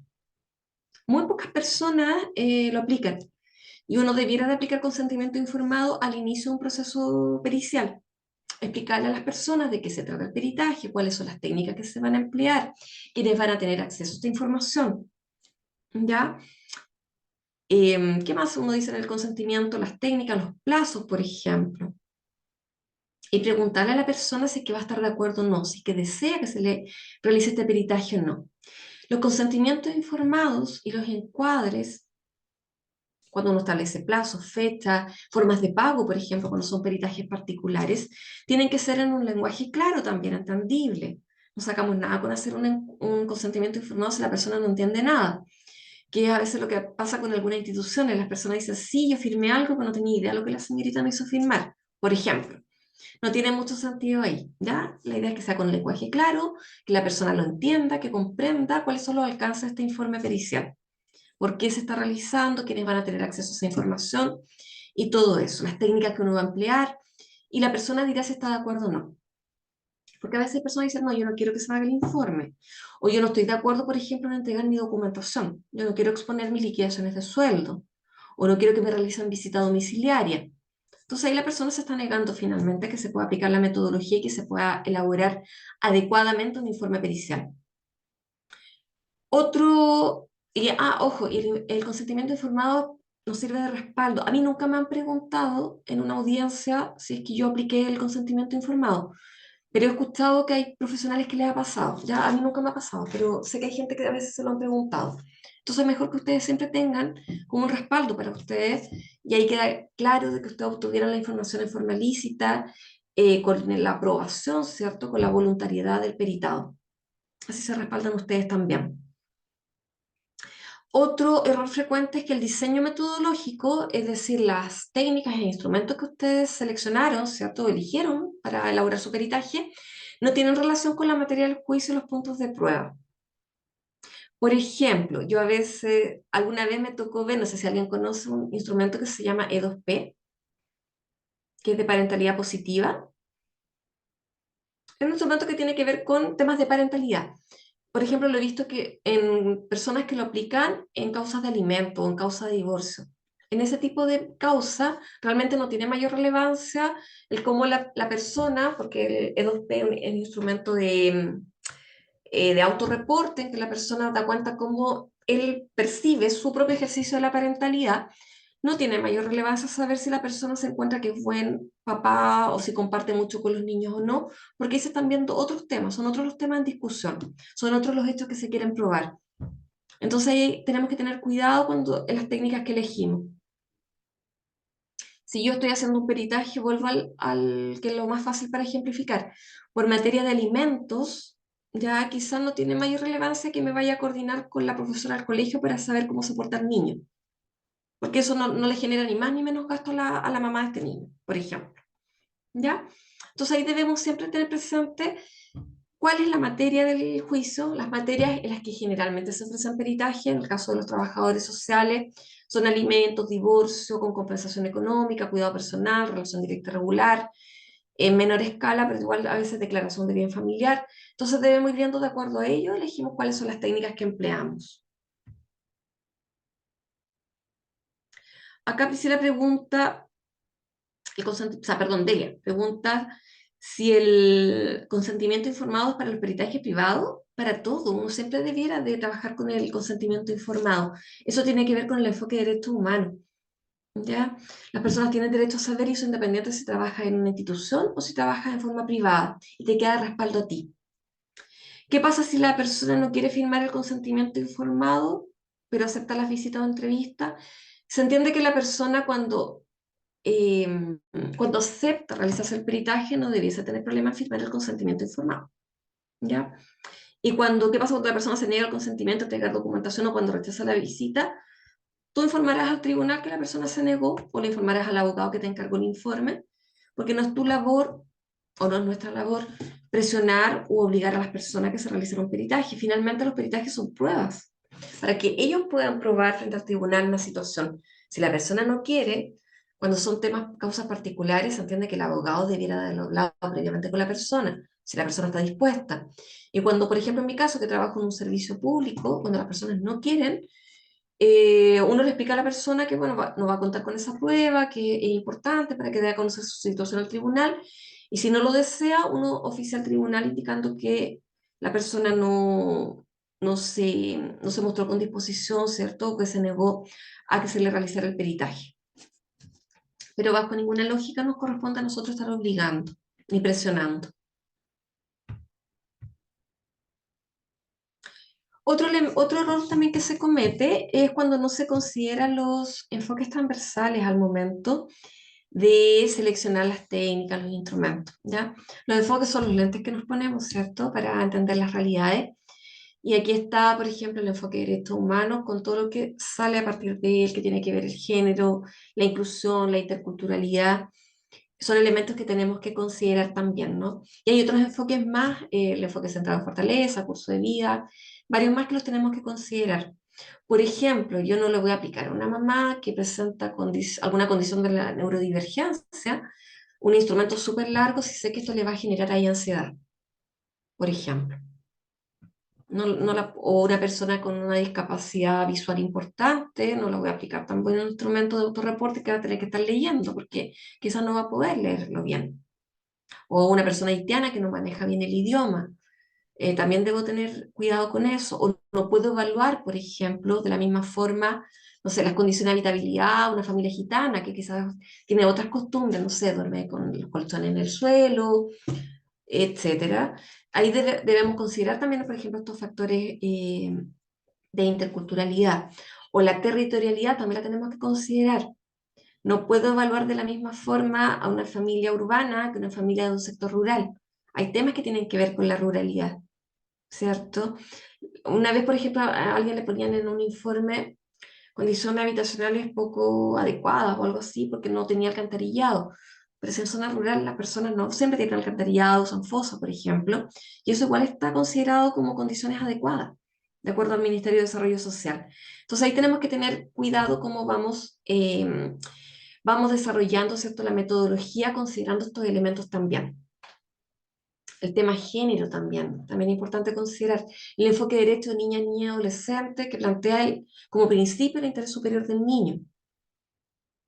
Muy pocas personas lo aplican. Y uno debiera de aplicar consentimiento informado al inicio de un proceso pericial. Explicarle a las personas de qué se trata el peritaje, cuáles son las técnicas que se van a emplear, quiénes van a tener acceso a esta información. ¿Ya? ¿Qué más uno dice en el consentimiento? Las técnicas, los plazos, por ejemplo. Y preguntarle a la persona si es que va a estar de acuerdo o no, si es que desea que se le realice este peritaje o no. Los consentimientos informados y los encuadres, cuando uno establece plazos, fechas, formas de pago, por ejemplo, cuando son peritajes particulares, tienen que ser en un lenguaje claro también, entendible. No sacamos nada con hacer un consentimiento informado si la persona no entiende nada, que es a veces lo que pasa con algunas instituciones. Las personas dicen, sí, yo firmé algo, pero no tenía idea de lo que la señorita me hizo firmar, por ejemplo. No tiene mucho sentido ahí, ¿ya? La idea es que sea con lenguaje claro, que la persona lo entienda, que comprenda cuáles son los alcances de este informe pericial. por qué se está realizando, quiénes van a tener acceso a esa información y todo eso, las técnicas que uno va a emplear, y la persona dirá si está de acuerdo o no. Porque a veces hay personas que dicen, no, yo no quiero que se me haga el informe, o yo no estoy de acuerdo, por ejemplo, en entregar mi documentación, yo no quiero exponer mis liquidaciones de sueldo, o no quiero que me realicen visita domiciliaria. Entonces ahí la persona se está negando finalmente a que se pueda aplicar la metodología y que se pueda elaborar adecuadamente un informe pericial. Otro, ojo, el consentimiento informado nos sirve de respaldo. A mí nunca me han preguntado en una audiencia si es que yo apliqué el consentimiento informado, pero he escuchado que hay profesionales que les ha pasado. Ya a mí nunca me ha pasado, pero sé que hay gente que a veces se lo han preguntado. Entonces es mejor que ustedes siempre tengan como un respaldo para ustedes y ahí queda claro de que ustedes obtuvieron la información en forma lícita, con la aprobación, ¿cierto? Con la voluntariedad del peritado. Así se respaldan ustedes también. Otro error frecuente es que el diseño metodológico, es decir, las técnicas e instrumentos que ustedes seleccionaron, ¿cierto? Eligieron para elaborar su peritaje, no tienen relación con la materia del juicio y los puntos de prueba. Por ejemplo, yo a veces, alguna vez me tocó ver, no sé si alguien conoce un instrumento que se llama E2P, que es de parentalidad positiva. Es un instrumento que tiene que ver con temas de parentalidad. Por ejemplo, lo he visto que en personas que lo aplican en causas de alimento o en causa de divorcio. En ese tipo de causa realmente no tiene mayor relevancia el cómo la persona, porque el E2P es un instrumento de autorreporte, en que la persona da cuenta cómo él percibe su propio ejercicio de la parentalidad, no tiene mayor relevancia saber si la persona se encuentra que es buen papá o si comparte mucho con los niños o no, porque ahí se están viendo otros temas, son otros los temas en discusión, son otros los hechos que se quieren probar. Entonces ahí tenemos que tener cuidado cuando, en las técnicas que elegimos. Si yo estoy haciendo un peritaje, vuelvo al que es lo más fácil para ejemplificar. Por materia de alimentos, ya quizás no tiene mayor relevancia que me vaya a coordinar con la profesora del colegio para saber cómo se porta el niño, porque eso no le genera ni más ni menos gasto a la mamá de este niño, por ejemplo. ¿Ya? Entonces ahí debemos siempre tener presente cuál es la materia del juicio. Las materias en las que generalmente se ofrecen peritaje, en el caso de los trabajadores sociales, son alimentos, divorcio con compensación económica, cuidado personal, relación directa regular, en menor escala, pero igual a veces declaración de bien familiar. Entonces debemos ir viendo de acuerdo a ello, elegimos cuáles son las técnicas que empleamos. Acá Priscila pregunta, perdón, Delia, pregunta si el consentimiento informado es para el peritaje privado, para todo, uno siempre debiera de trabajar con el consentimiento informado. Eso tiene que ver con el enfoque de derechos humanos, ¿ya? Las personas tienen derecho a saber y eso independiente si trabajas en una institución o si trabajas en forma privada y te queda respaldo a ti. ¿Qué pasa si la persona no quiere firmar el consentimiento informado, pero acepta las visitas o entrevistas? Se entiende que la persona cuando acepta realizarse el peritaje no debiese tener problema en firmar el consentimiento informado, ¿ya? Y ¿qué pasa cuando la persona se niega el consentimiento a entregar documentación o cuando rechaza la visita? Tú informarás al tribunal que la persona se negó o le informarás al abogado que te encargó el informe, porque no es tu labor o no es nuestra labor presionar u obligar a las personas que se realicen un peritaje. Finalmente los peritajes son pruebas para que ellos puedan probar frente al tribunal una situación. Si la persona no quiere, cuando son temas, causas particulares, se entiende que el abogado debiera haberlo hablado previamente con la persona, si la persona está dispuesta. Y cuando, por ejemplo, en mi caso, que trabajo en un servicio público, cuando las personas no quieren, uno le explica a la persona que, bueno, no va a contar con esa prueba, que es importante para que dé a conocer su situación al tribunal, y si no lo desea, uno oficia al tribunal indicando que la persona no se mostró con disposición, ¿cierto? O que se negó a que se le realizara el peritaje. Pero bajo ninguna lógica nos corresponde a nosotros estar obligando ni presionando. Otro error también que se comete es cuando no se consideran los enfoques transversales al momento de seleccionar las técnicas, los instrumentos, ¿ya? Los enfoques son los lentes que nos ponemos, ¿cierto? Para entender las realidades. Y aquí está, por ejemplo, el enfoque de derechos humanos con todo lo que sale a partir de él, que tiene que ver el género, la inclusión, la interculturalidad. Son elementos que tenemos que considerar también, ¿no? Y hay otros enfoques más, el enfoque centrado en fortaleza, curso de vida, varios más que los tenemos que considerar. Por ejemplo, yo no le voy a aplicar a una mamá que presenta alguna condición de la neurodivergencia un instrumento súper largo si sé que esto le va a generar ahí ansiedad, por ejemplo. O una persona con una discapacidad visual importante, no le voy a aplicar tan buen instrumento de autorreporte que va a tener que estar leyendo, porque quizás no va a poder leerlo bien. O una persona haitiana que no maneja bien el idioma. También debo tener cuidado con eso. O no puedo evaluar, por ejemplo, de la misma forma, no sé, las condiciones de habitabilidad, una familia gitana que quizás tiene otras costumbres, no sé, duerme con los colchones en el suelo, etcétera. Ahí debemos considerar también, por ejemplo, estos factores de interculturalidad. O la territorialidad también la tenemos que considerar. No puedo evaluar de la misma forma a una familia urbana que una familia de un sector rural. Hay temas que tienen que ver con la ruralidad, ¿cierto? Una vez, por ejemplo, a alguien le ponían en un informe condiciones habitacionales poco adecuadas o algo así porque no tenía alcantarillado. Pero si en zona rural las personas no siempre tienen alcantarillado, son fosas, por ejemplo, y eso igual está considerado como condiciones adecuadas, de acuerdo al Ministerio de Desarrollo Social. Entonces ahí tenemos que tener cuidado cómo vamos desarrollando, ¿cierto?, la metodología considerando estos elementos también. El tema género también es importante considerar. El enfoque de derecho de niña, niña, adolescente, que plantea como principio el interés superior del niño.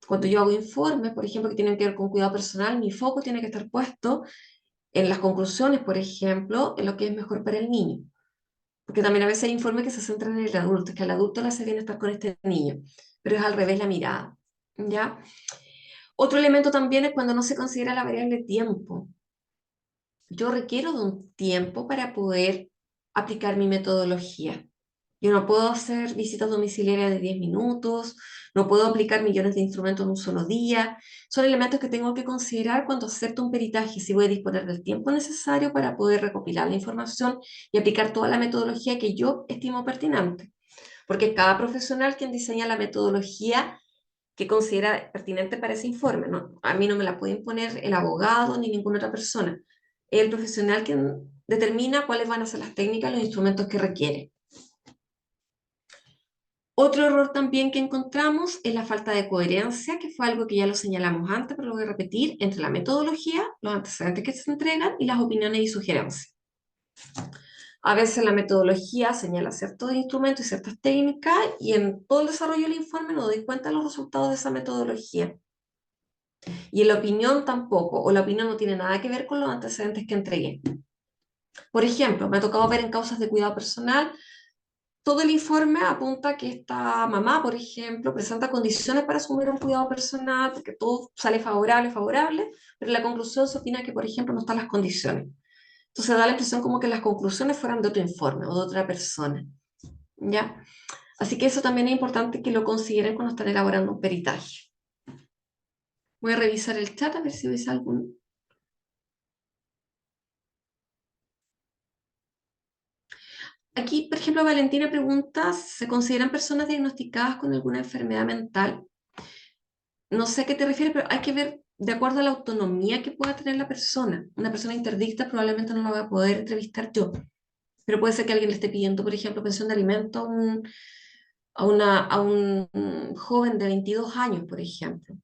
Cuando yo hago informes, por ejemplo, que tienen que ver con cuidado personal, mi foco tiene que estar puesto en las conclusiones, por ejemplo, en lo que es mejor para el niño. Porque también a veces hay informes que se centran en el adulto, es que al adulto le hace bien estar con este niño, pero es al revés la mirada, ¿ya? Otro elemento también es cuando no se considera la variable tiempo. Yo requiero de un tiempo para poder aplicar mi metodología. Yo no puedo hacer visitas domiciliarias de 10 minutos, no puedo aplicar millones de instrumentos en un solo día. Son elementos que tengo que considerar cuando acepto un peritaje, si voy a disponer del tiempo necesario para poder recopilar la información y aplicar toda la metodología que yo estimo pertinente. Porque es cada profesional quien diseña la metodología que considera pertinente para ese informe, ¿no? A mí no me la puede imponer el abogado ni ninguna otra persona. Es el profesional quien determina cuáles van a ser las técnicas, los instrumentos que requiere. Otro error también que encontramos es la falta de coherencia, que fue algo que ya lo señalamos antes, pero lo voy a repetir, entre la metodología, los antecedentes que se entregan y las opiniones y sugerencias. A veces la metodología señala ciertos instrumentos y ciertas técnicas y en todo el desarrollo del informe no doy cuenta de los resultados de esa metodología. Y en la opinión tampoco, o la opinión no tiene nada que ver con los antecedentes que entregué. Por ejemplo, me ha tocado ver en causas de cuidado personal, todo el informe apunta que esta mamá, por ejemplo, presenta condiciones para asumir un cuidado personal, porque todo sale favorable, pero en la conclusión se opina que, por ejemplo, no están las condiciones. Entonces da la impresión como que las conclusiones fueran de otro informe o de otra persona, ¿ya? Así que eso también es importante que lo consideren cuando están elaborando un peritaje. Voy a revisar el chat a ver si veis algún. Aquí, por ejemplo, Valentina pregunta, ¿se consideran personas diagnosticadas con alguna enfermedad mental? No sé a qué te refieres, pero hay que ver de acuerdo a la autonomía que pueda tener la persona. Una persona interdicta probablemente no la voy a poder entrevistar yo, pero puede ser que alguien le esté pidiendo, por ejemplo, pensión de alimento a un joven de 22 años, por ejemplo,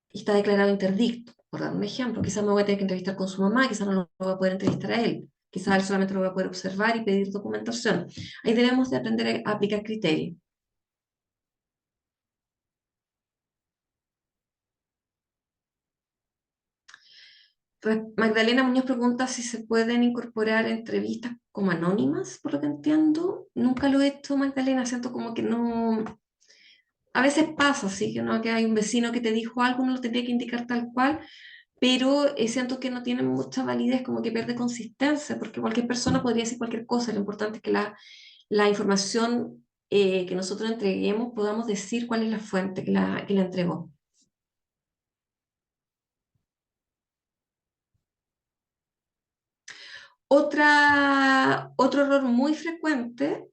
y está declarado interdicto, por dar un ejemplo. Quizás me voy a tener que entrevistar con su mamá, quizás no lo voy a poder entrevistar a él. Quizás él solamente lo voy a poder observar y pedir documentación. Ahí debemos de aprender a aplicar criterios. Magdalena Muñoz pregunta si se pueden incorporar entrevistas como anónimas, por lo que entiendo. Nunca lo he hecho, Magdalena, siento como que no. A veces pasa, sí, que hay un vecino que te dijo algo, uno lo tendría que indicar tal cual, pero siento que no tiene mucha validez, como que pierde consistencia, porque cualquier persona podría decir cualquier cosa. Lo importante es que la información que nosotros entreguemos podamos decir cuál es la fuente que la entregó. Otro error muy frecuente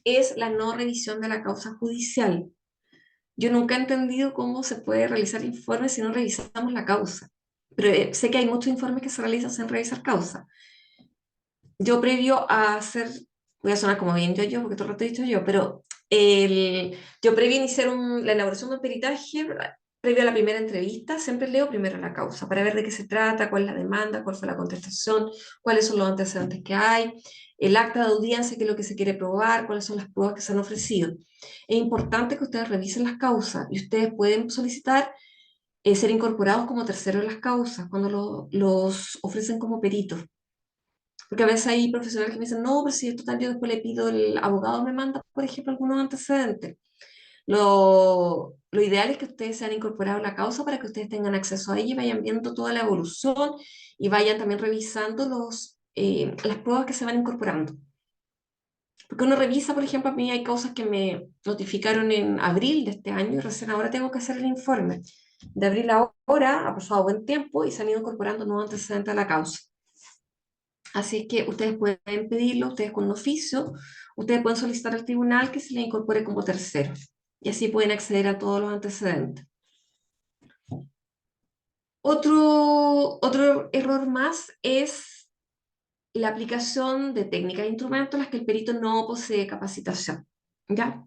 es la no revisión de la causa judicial. Yo nunca he entendido cómo se puede realizar informes si no revisamos la causa, pero sé que hay muchos informes que se realizan sin revisar causa. yo previo a hacer, voy a sonar como bien yo, porque todo el rato he dicho yo, pero yo previo a iniciar la elaboración de un peritaje, previo a la primera entrevista, siempre leo primero la causa para ver de qué se trata, cuál es la demanda, cuál fue la contestación, cuáles son los antecedentes que hay, el acta de audiencia, qué es lo que se quiere probar, cuáles son las pruebas que se han ofrecido. Es importante que ustedes revisen las causas y ustedes pueden solicitar ser incorporados como terceros en las causas cuando los ofrecen como peritos. Porque a veces hay profesionales que me dicen, no, pero si es total, yo después le pido, el abogado me manda, por ejemplo, algunos antecedentes. Lo ideal es que ustedes sean incorporados a la causa para que ustedes tengan acceso a ella y vayan viendo toda la evolución y vayan también revisando las pruebas que se van incorporando. Porque uno revisa, por ejemplo, a mí hay causas que me notificaron en abril de este año y recién ahora tengo que hacer el informe. De abril a ahora ha pasado buen tiempo y se han ido incorporando nuevos antecedentes a la causa. Así es que ustedes pueden pedirlo, ustedes con un oficio, ustedes pueden solicitar al tribunal que se les incorpore como tercero y así pueden acceder a todos los antecedentes. Otro error más es la aplicación de técnicas e instrumentos en las que el perito no posee capacitación. ¿Ya?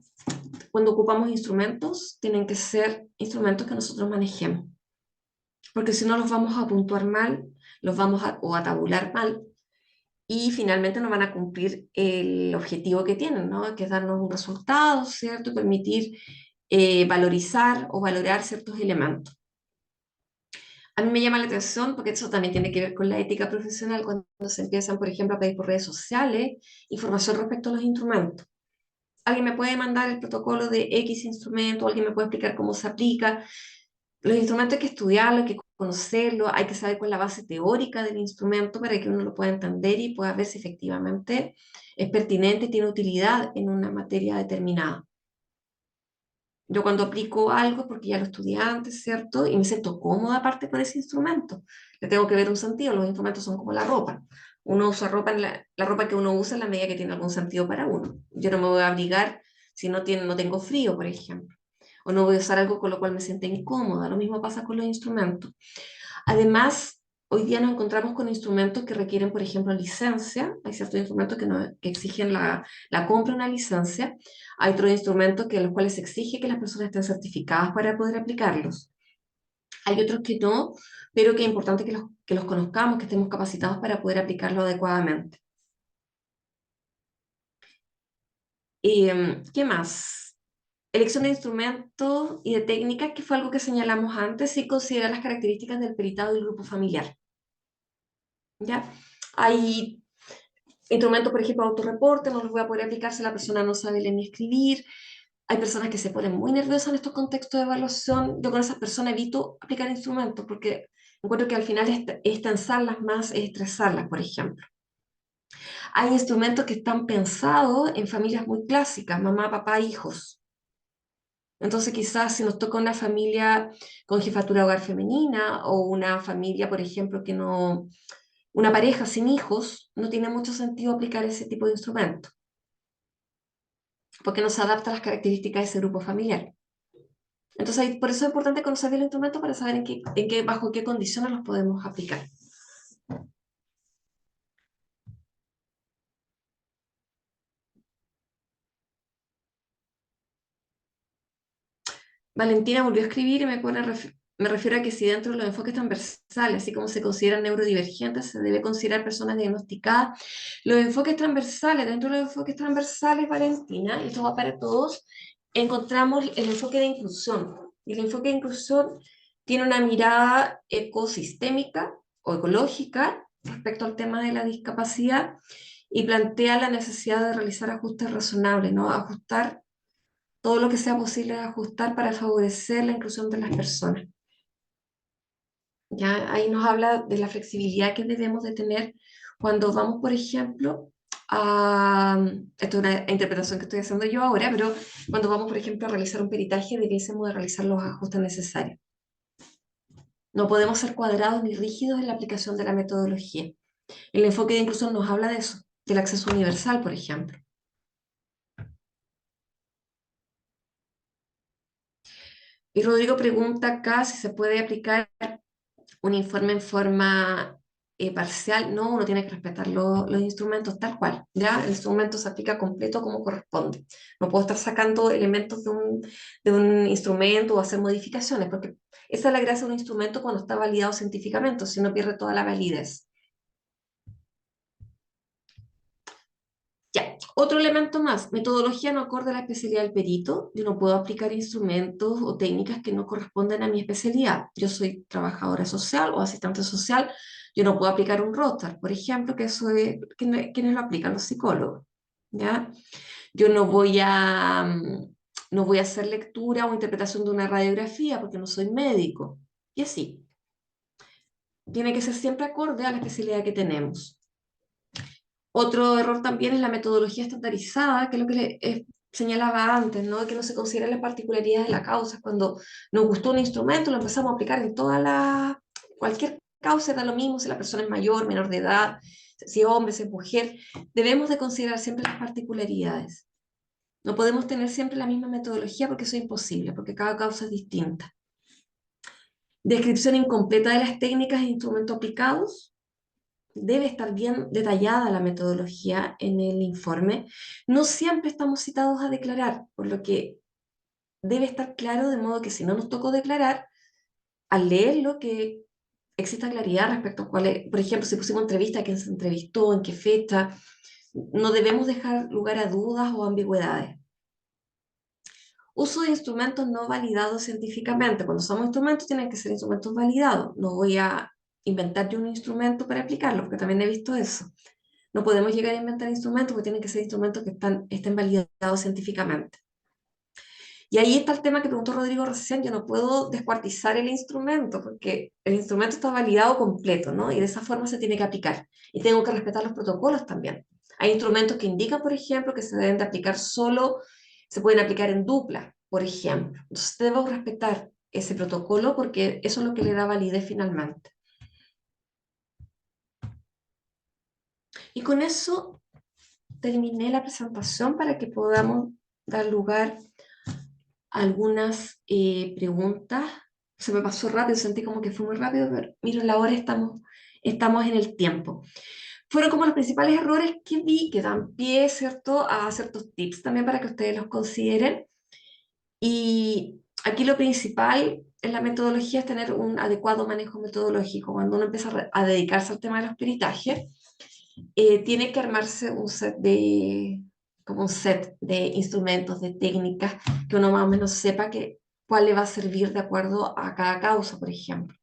Cuando ocupamos instrumentos, tienen que ser instrumentos que nosotros manejemos, porque si no los vamos a puntuar mal, o a tabular mal, y finalmente no van a cumplir el objetivo que tienen, ¿no? Que es darnos un resultado, ¿cierto? Permitir valorizar o valorar ciertos elementos. A mí me llama la atención porque eso también tiene que ver con la ética profesional cuando se empiezan, por ejemplo, a pedir por redes sociales información respecto a los instrumentos. Alguien me puede mandar el protocolo de X instrumento, alguien me puede explicar cómo se aplica. Los instrumentos hay que estudiarlos, hay que conocerlos, hay que saber cuál es la base teórica del instrumento para que uno lo pueda entender y pueda ver si efectivamente es pertinente y tiene utilidad en una materia determinada. Yo cuando aplico algo, porque ya lo estudié antes, ¿cierto? Y me siento cómoda aparte con ese instrumento. Le tengo que ver un sentido, los instrumentos son como la ropa. Uno usa ropa, la ropa que uno usa en la medida que tiene algún sentido para uno. Yo no me voy a abrigar si no tengo frío, por ejemplo. O no voy a usar algo con lo cual me sienta incómoda. Lo mismo pasa con los instrumentos. Además, hoy día nos encontramos con instrumentos que requieren, por ejemplo, licencia. Hay ciertos instrumentos que exigen la compra de una licencia. Hay otros instrumentos que los cuales se exige que las personas estén certificadas para poder aplicarlos. Hay otros que no, pero que es importante que los conozcamos, que estemos capacitados para poder aplicarlo adecuadamente. ¿Qué más? Elección de instrumentos y de técnicas, que fue algo que señalamos antes, y considerar las características del peritado del grupo familiar. ¿Ya? Hay instrumentos, por ejemplo, autorreporte, no los voy a poder aplicar si la persona no sabe leer ni escribir. Hay personas que se ponen muy nerviosas en estos contextos de evaluación. Yo con esas personas evito aplicar instrumentos porque encuentro que al final es tensarlas más, es estresarlas, por ejemplo. Hay instrumentos que están pensados en familias muy clásicas, mamá, papá, hijos. Entonces quizás si nos toca una familia con jefatura de hogar femenina o una familia, por ejemplo, una pareja sin hijos, no tiene mucho sentido aplicar ese tipo de instrumentos, porque no se adapta a las características de ese grupo familiar. Entonces, por eso es importante conocer el instrumento para saber bajo qué condiciones los podemos aplicar. Valentina volvió a escribir y me refiero a que si dentro de los enfoques transversales, así como se consideran neurodivergentes, se debe considerar personas diagnosticadas. Los enfoques transversales, dentro de los enfoques transversales, Valentina, y esto va para todos, encontramos el enfoque de inclusión. Y el enfoque de inclusión tiene una mirada ecosistémica o ecológica respecto al tema de la discapacidad y plantea la necesidad de realizar ajustes razonables, ¿no? Ajustar todo lo que sea posible ajustar para favorecer la inclusión de las personas. Ya ahí nos habla de la flexibilidad que debemos de tener cuando vamos, por ejemplo, esto es una interpretación que estoy haciendo yo ahora, pero cuando vamos, por ejemplo, a realizar un peritaje, debiésemos de realizar los ajustes necesarios. No podemos ser cuadrados ni rígidos en la aplicación de la metodología. El enfoque de inclusión nos habla de eso, del acceso universal, por ejemplo. Y Rodrigo pregunta acá si se puede aplicar un informe en forma parcial, no, uno tiene que respetar los instrumentos tal cual, ¿ya? El instrumento se aplica completo como corresponde. No puedo estar sacando elementos de un instrumento o hacer modificaciones, porque esa es la gracia de un instrumento cuando está validado científicamente, si no pierde toda la validez. Ya, otro elemento más, metodología no acorde a la especialidad del perito. Yo no puedo aplicar instrumentos o técnicas que no corresponden a mi especialidad. Yo soy trabajadora social o asistente social. Yo no puedo aplicar un roster, por ejemplo, que eso es, quienes lo aplican, los psicólogos. ¿Ya? Yo no voy a hacer lectura o interpretación de una radiografía porque no soy médico. Y así. Tiene que ser siempre acorde a la especialidad que tenemos. Otro error también es la metodología estandarizada, que es lo que señalaba antes, ¿no? Que no se consideran las particularidades de la causa. Cuando nos gustó un instrumento, lo empezamos a aplicar en cualquier causa, da lo mismo si la persona es mayor, menor de edad, si es hombre, si es mujer. Debemos de considerar siempre las particularidades. No podemos tener siempre la misma metodología porque eso es imposible, porque cada causa es distinta. Descripción incompleta de las técnicas e instrumentos aplicados. Debe estar bien detallada la metodología en el informe. No siempre estamos citados a declarar, por lo que debe estar claro, de modo que si no nos tocó declarar, al leerlo, que exista claridad respecto a cuál es, por ejemplo, si pusimos entrevista, a quién se entrevistó, en qué fecha, no debemos dejar lugar a dudas o ambigüedades. Uso de instrumentos no validados científicamente. Cuando usamos instrumentos, tienen que ser instrumentos validados. No voy a inventar yo un instrumento para aplicarlo, porque también he visto eso. No podemos llegar a inventar instrumentos porque tienen que ser instrumentos que estén validados científicamente. Y ahí está el tema que preguntó Rodrigo recién. Yo no puedo descuartizar el instrumento porque el instrumento está validado completo, ¿no? Y de esa forma se tiene que aplicar. Y tengo que respetar los protocolos también. Hay instrumentos que indican, por ejemplo, que se deben de aplicar solo, se pueden aplicar en dupla, por ejemplo. Entonces debo respetar ese protocolo porque eso es lo que le da validez finalmente. Y con eso terminé la presentación para que podamos dar lugar a algunas preguntas. Se me pasó rápido, sentí como que fue muy rápido, pero mira, la hora estamos en el tiempo. Fueron como los principales errores que vi que dan pie, ¿cierto?, a ciertos tips también para que ustedes los consideren. Y aquí lo principal en la metodología es tener un adecuado manejo metodológico. Cuando uno empieza a dedicarse al tema de los peritajes, tiene que armarse como un set de instrumentos, de técnicas, que uno más o menos sepa cuál le va a servir de acuerdo a cada causa, por ejemplo.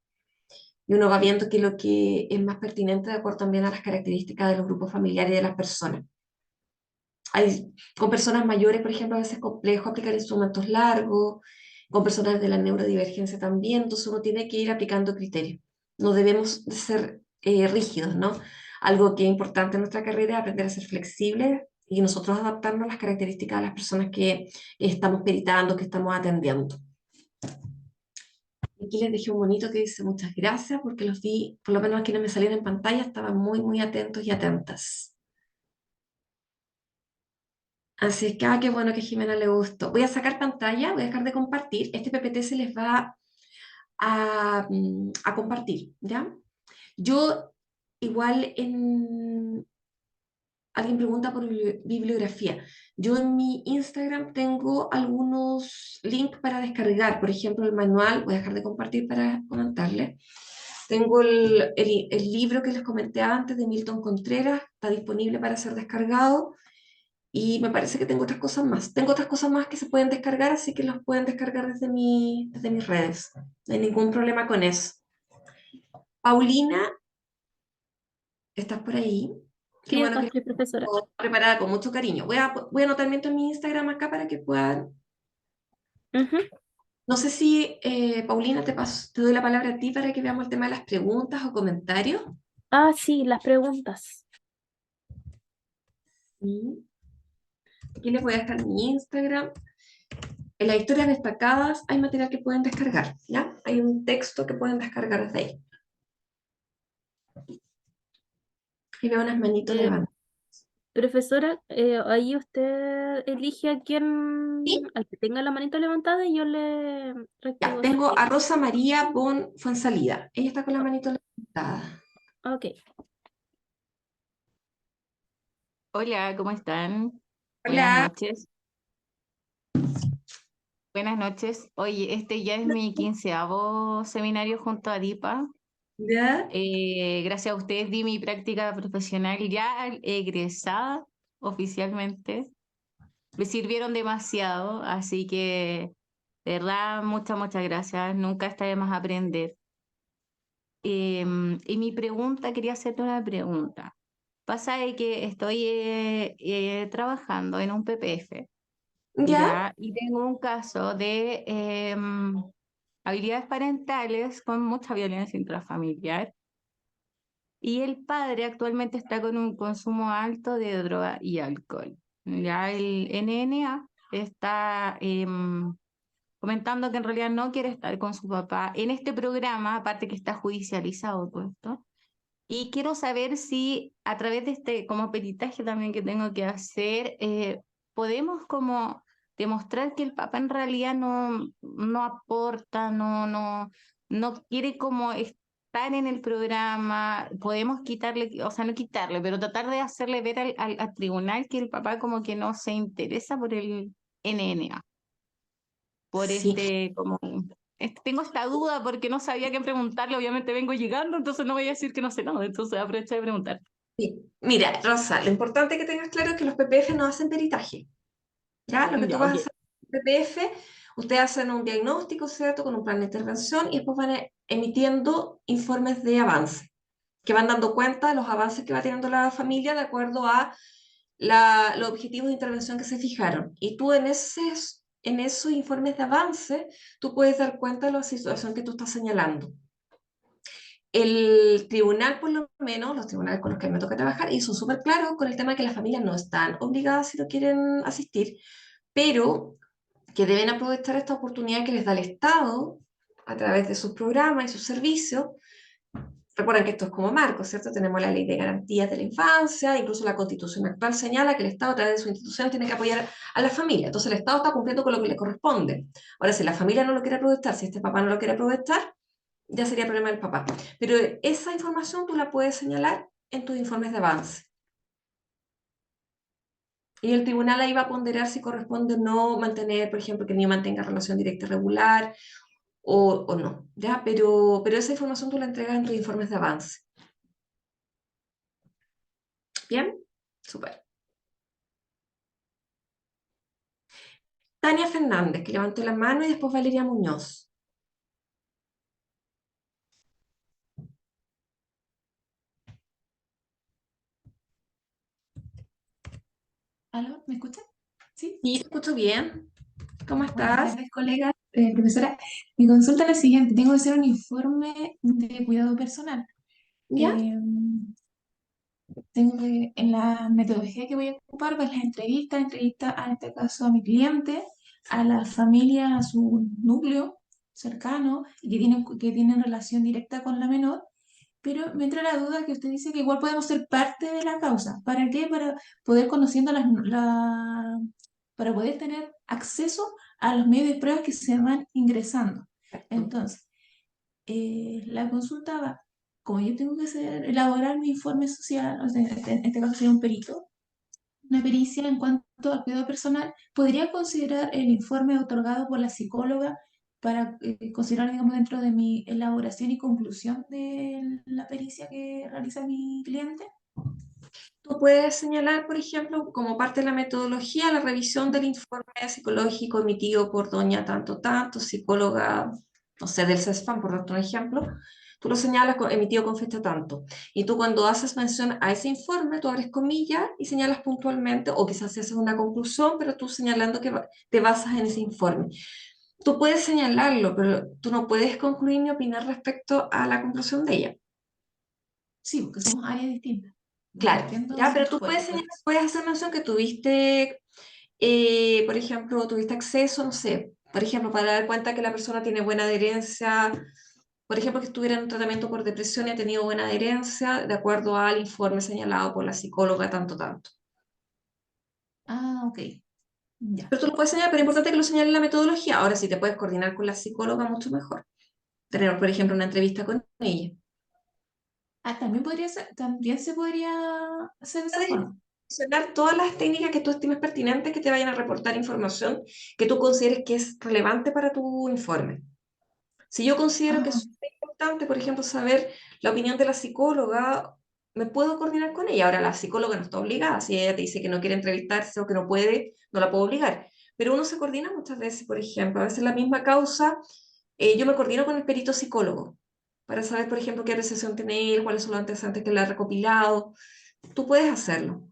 Y uno va viendo que lo que es más pertinente de acuerdo también a las características de los grupos familiares y de las personas. Con personas mayores, por ejemplo, a veces es complejo aplicar instrumentos largos, con personas de la neurodivergencia también, entonces uno tiene que ir aplicando criterios. No debemos de ser rígidos, ¿no? Algo que es importante en nuestra carrera es aprender a ser flexibles y nosotros adaptarnos a las características de las personas que estamos peritando, que estamos atendiendo. Aquí les dejé un bonito que dice muchas gracias porque los vi, por lo menos aquí no me salieron en pantalla, estaban muy, muy atentos y atentas. Así es que, qué bueno que a Jimena le gustó. Voy a sacar pantalla, voy a dejar de compartir. Este PPT se les va a compartir, ¿ya? Yo, igual, alguien pregunta por bibliografía. Yo en mi Instagram tengo algunos links para descargar. Por ejemplo, el manual, voy a dejar de compartir para comentarles. Tengo el libro que les comenté antes de Milton Contreras, está disponible para ser descargado. Y me parece que tengo otras cosas más. Tengo otras cosas más que se pueden descargar, así que los pueden descargar desde mis redes. No hay ningún problema con eso. Paulina, ¿estás por ahí? Qué Sí, bueno acá que estoy, profesora. estoy preparada con mucho cariño. Voy a anotar mientras mi Instagram acá para que puedan. Ujú. No sé si, Paulina, te doy la palabra a ti para que veamos el tema de las preguntas o comentarios. Ah, sí, las preguntas. Sí. Aquí les voy a dejar mi Instagram. En las historias destacadas hay material que pueden descargar, ¿ya? Hay un texto que pueden descargar desde ahí. Y veo unas manitos Eh, levantadas. Profesora, ahí usted elige al que tenga la manito levantada y yo le Ya, reactivo su tengo a micrófono. Rosa María Bon Fuensalida. Ella está con la manito levantada. Ok, Hola, ¿cómo están? Buenas Hola, noches. Buenas noches. Oye, este ya es mi 15º seminario junto a DIPA. ¿ya? Gracias a ustedes di mi práctica profesional ya egresada oficialmente. Me sirvieron demasiado, así que de verdad, muchas gracias. Nunca está de más aprender. Y mi pregunta, quería hacerte una pregunta. Pasa de que estoy trabajando en un PPF. ¿Ya? Ya, y tengo un caso de habilidades parentales con mucha violencia intrafamiliar. Y el padre actualmente está con un consumo alto de droga y alcohol. Ya el NNA está comentando que en realidad no quiere estar con su papá en este programa, aparte que está judicializado todo esto. Y quiero saber si a través de este como peritaje también que tengo que hacer, podemos como demostrar que el papá en realidad no aporta, no quiere como estar en el programa, podemos quitarle, o sea, no quitarle, pero tratar de hacerle ver al tribunal que el papá como que no se interesa por el NNA, por Sí. como tengo esta duda porque no sabía qué preguntarle, obviamente vengo llegando, entonces no voy a decir que no sé nada, entonces aprovecho de preguntar. Sí. Mira, Rosa, lo importante que tengas claro es que los PPF no hacen peritaje. ¿Ya? Lo que tú Ya, vas a ok. hacer en PPF, ustedes hacen un diagnóstico, ¿cierto? Con un plan de intervención y después van emitiendo informes de avance, que van dando cuenta de los avances que va teniendo la familia de acuerdo a los objetivos de intervención que se fijaron. Y tú en esos informes de avance, tú puedes dar cuenta de la situación que tú estás señalando. El tribunal, por lo menos, los tribunales con los que me toca trabajar, y son súper claros con el tema de que las familias no están obligadas si no quieren asistir, pero que deben aprovechar esta oportunidad que les da el Estado a través de sus programas y sus servicios. Recuerden que esto es como marco, ¿cierto? Tenemos la ley de garantías de la infancia, incluso la constitución actual señala que el Estado a través de su institución tiene que apoyar a la familia. Entonces el Estado está cumpliendo con lo que le corresponde. Ahora, si la familia no lo quiere aprovechar, si este papá no lo quiere aprovechar, ya sería problema del papá. Pero esa información tú la puedes señalar en tus informes de avance. Y el tribunal ahí va a ponderar si corresponde o no mantener, por ejemplo, que el niño mantenga relación directa y regular o no, ¿ya? Pero esa información tú la entregas en tus informes de avance. ¿Bien? Súper. Tania Fernández, que levantó la mano, y después Valeria Muñoz. ¿Aló? ¿Me escuchan? Sí. Sí, te escucho bien. ¿Cómo Buenas estás? tardes, colegas. Profesora, mi consulta es la siguiente. Tengo que hacer un informe de cuidado personal. ¿Ya? Eh, en la metodología que voy a ocupar, pues las entrevistas, en este caso a mi cliente, a la familia, a su núcleo cercano, y que tienen relación directa con la menor. Pero me entra la duda que usted dice que igual podemos ser parte de la causa. ¿Para qué? Para poder conociendo para poder tener acceso a los medios de pruebas que se van ingresando. Perfecto. Entonces, la consulta va, como yo tengo que elaborar mi informe social, o sea, en este caso sería un perito, una pericia en cuanto al cuidado personal, ¿podría considerar el informe otorgado por la psicóloga para considerar, digamos, dentro de mi elaboración y conclusión de la pericia que realiza mi cliente? Tú puedes señalar, por ejemplo, como parte de la metodología, la revisión del informe psicológico emitido por doña tanto tanto, psicóloga, no sé, del CESFAM, por darte un ejemplo. Tú lo señalas emitido con fecha tanto. Y tú cuando haces mención a ese informe, tú abres comillas y señalas puntualmente, o quizás haces una conclusión, pero tú señalando que te basas en ese informe. Tú puedes señalarlo, pero tú no puedes concluir ni opinar respecto a la conclusión de ella. Sí, porque somos áreas distintas. Lo Claro, entiendo ya, pero tú puedes por señalar, eso. puedes hacer mención que tuviste, por ejemplo, tuviste acceso, no sé, por ejemplo, para dar cuenta que la persona tiene buena adherencia, por ejemplo, que estuviera en un tratamiento por depresión y ha tenido buena adherencia, de acuerdo al informe señalado por la psicóloga, tanto, tanto. Ah, ok, ya. Pero tú lo puedes señalar, pero es importante que lo señale en la metodología. Ahora, si te puedes coordinar con la psicóloga, mucho mejor. Tener, por ejemplo, una entrevista con ella. Ah, también se podría hacer de esa Puedes forma. seleccionar todas las técnicas que tú estimes pertinentes que te vayan a reportar información que tú consideres que es relevante para tu informe. Si yo considero que Ah, es súper importante, por ejemplo, saber la opinión de la psicóloga, me puedo coordinar con ella. Ahora, la psicóloga no está obligada. Si ella te dice que no quiere entrevistarse o que no puede, no la puedo obligar. Pero uno se coordina muchas veces, por ejemplo, a veces la misma causa, yo me coordino con el perito psicólogo para saber, por ejemplo, qué apreciación tiene él, cuáles son los antecedentes que le ha recopilado. Tú puedes hacerlo.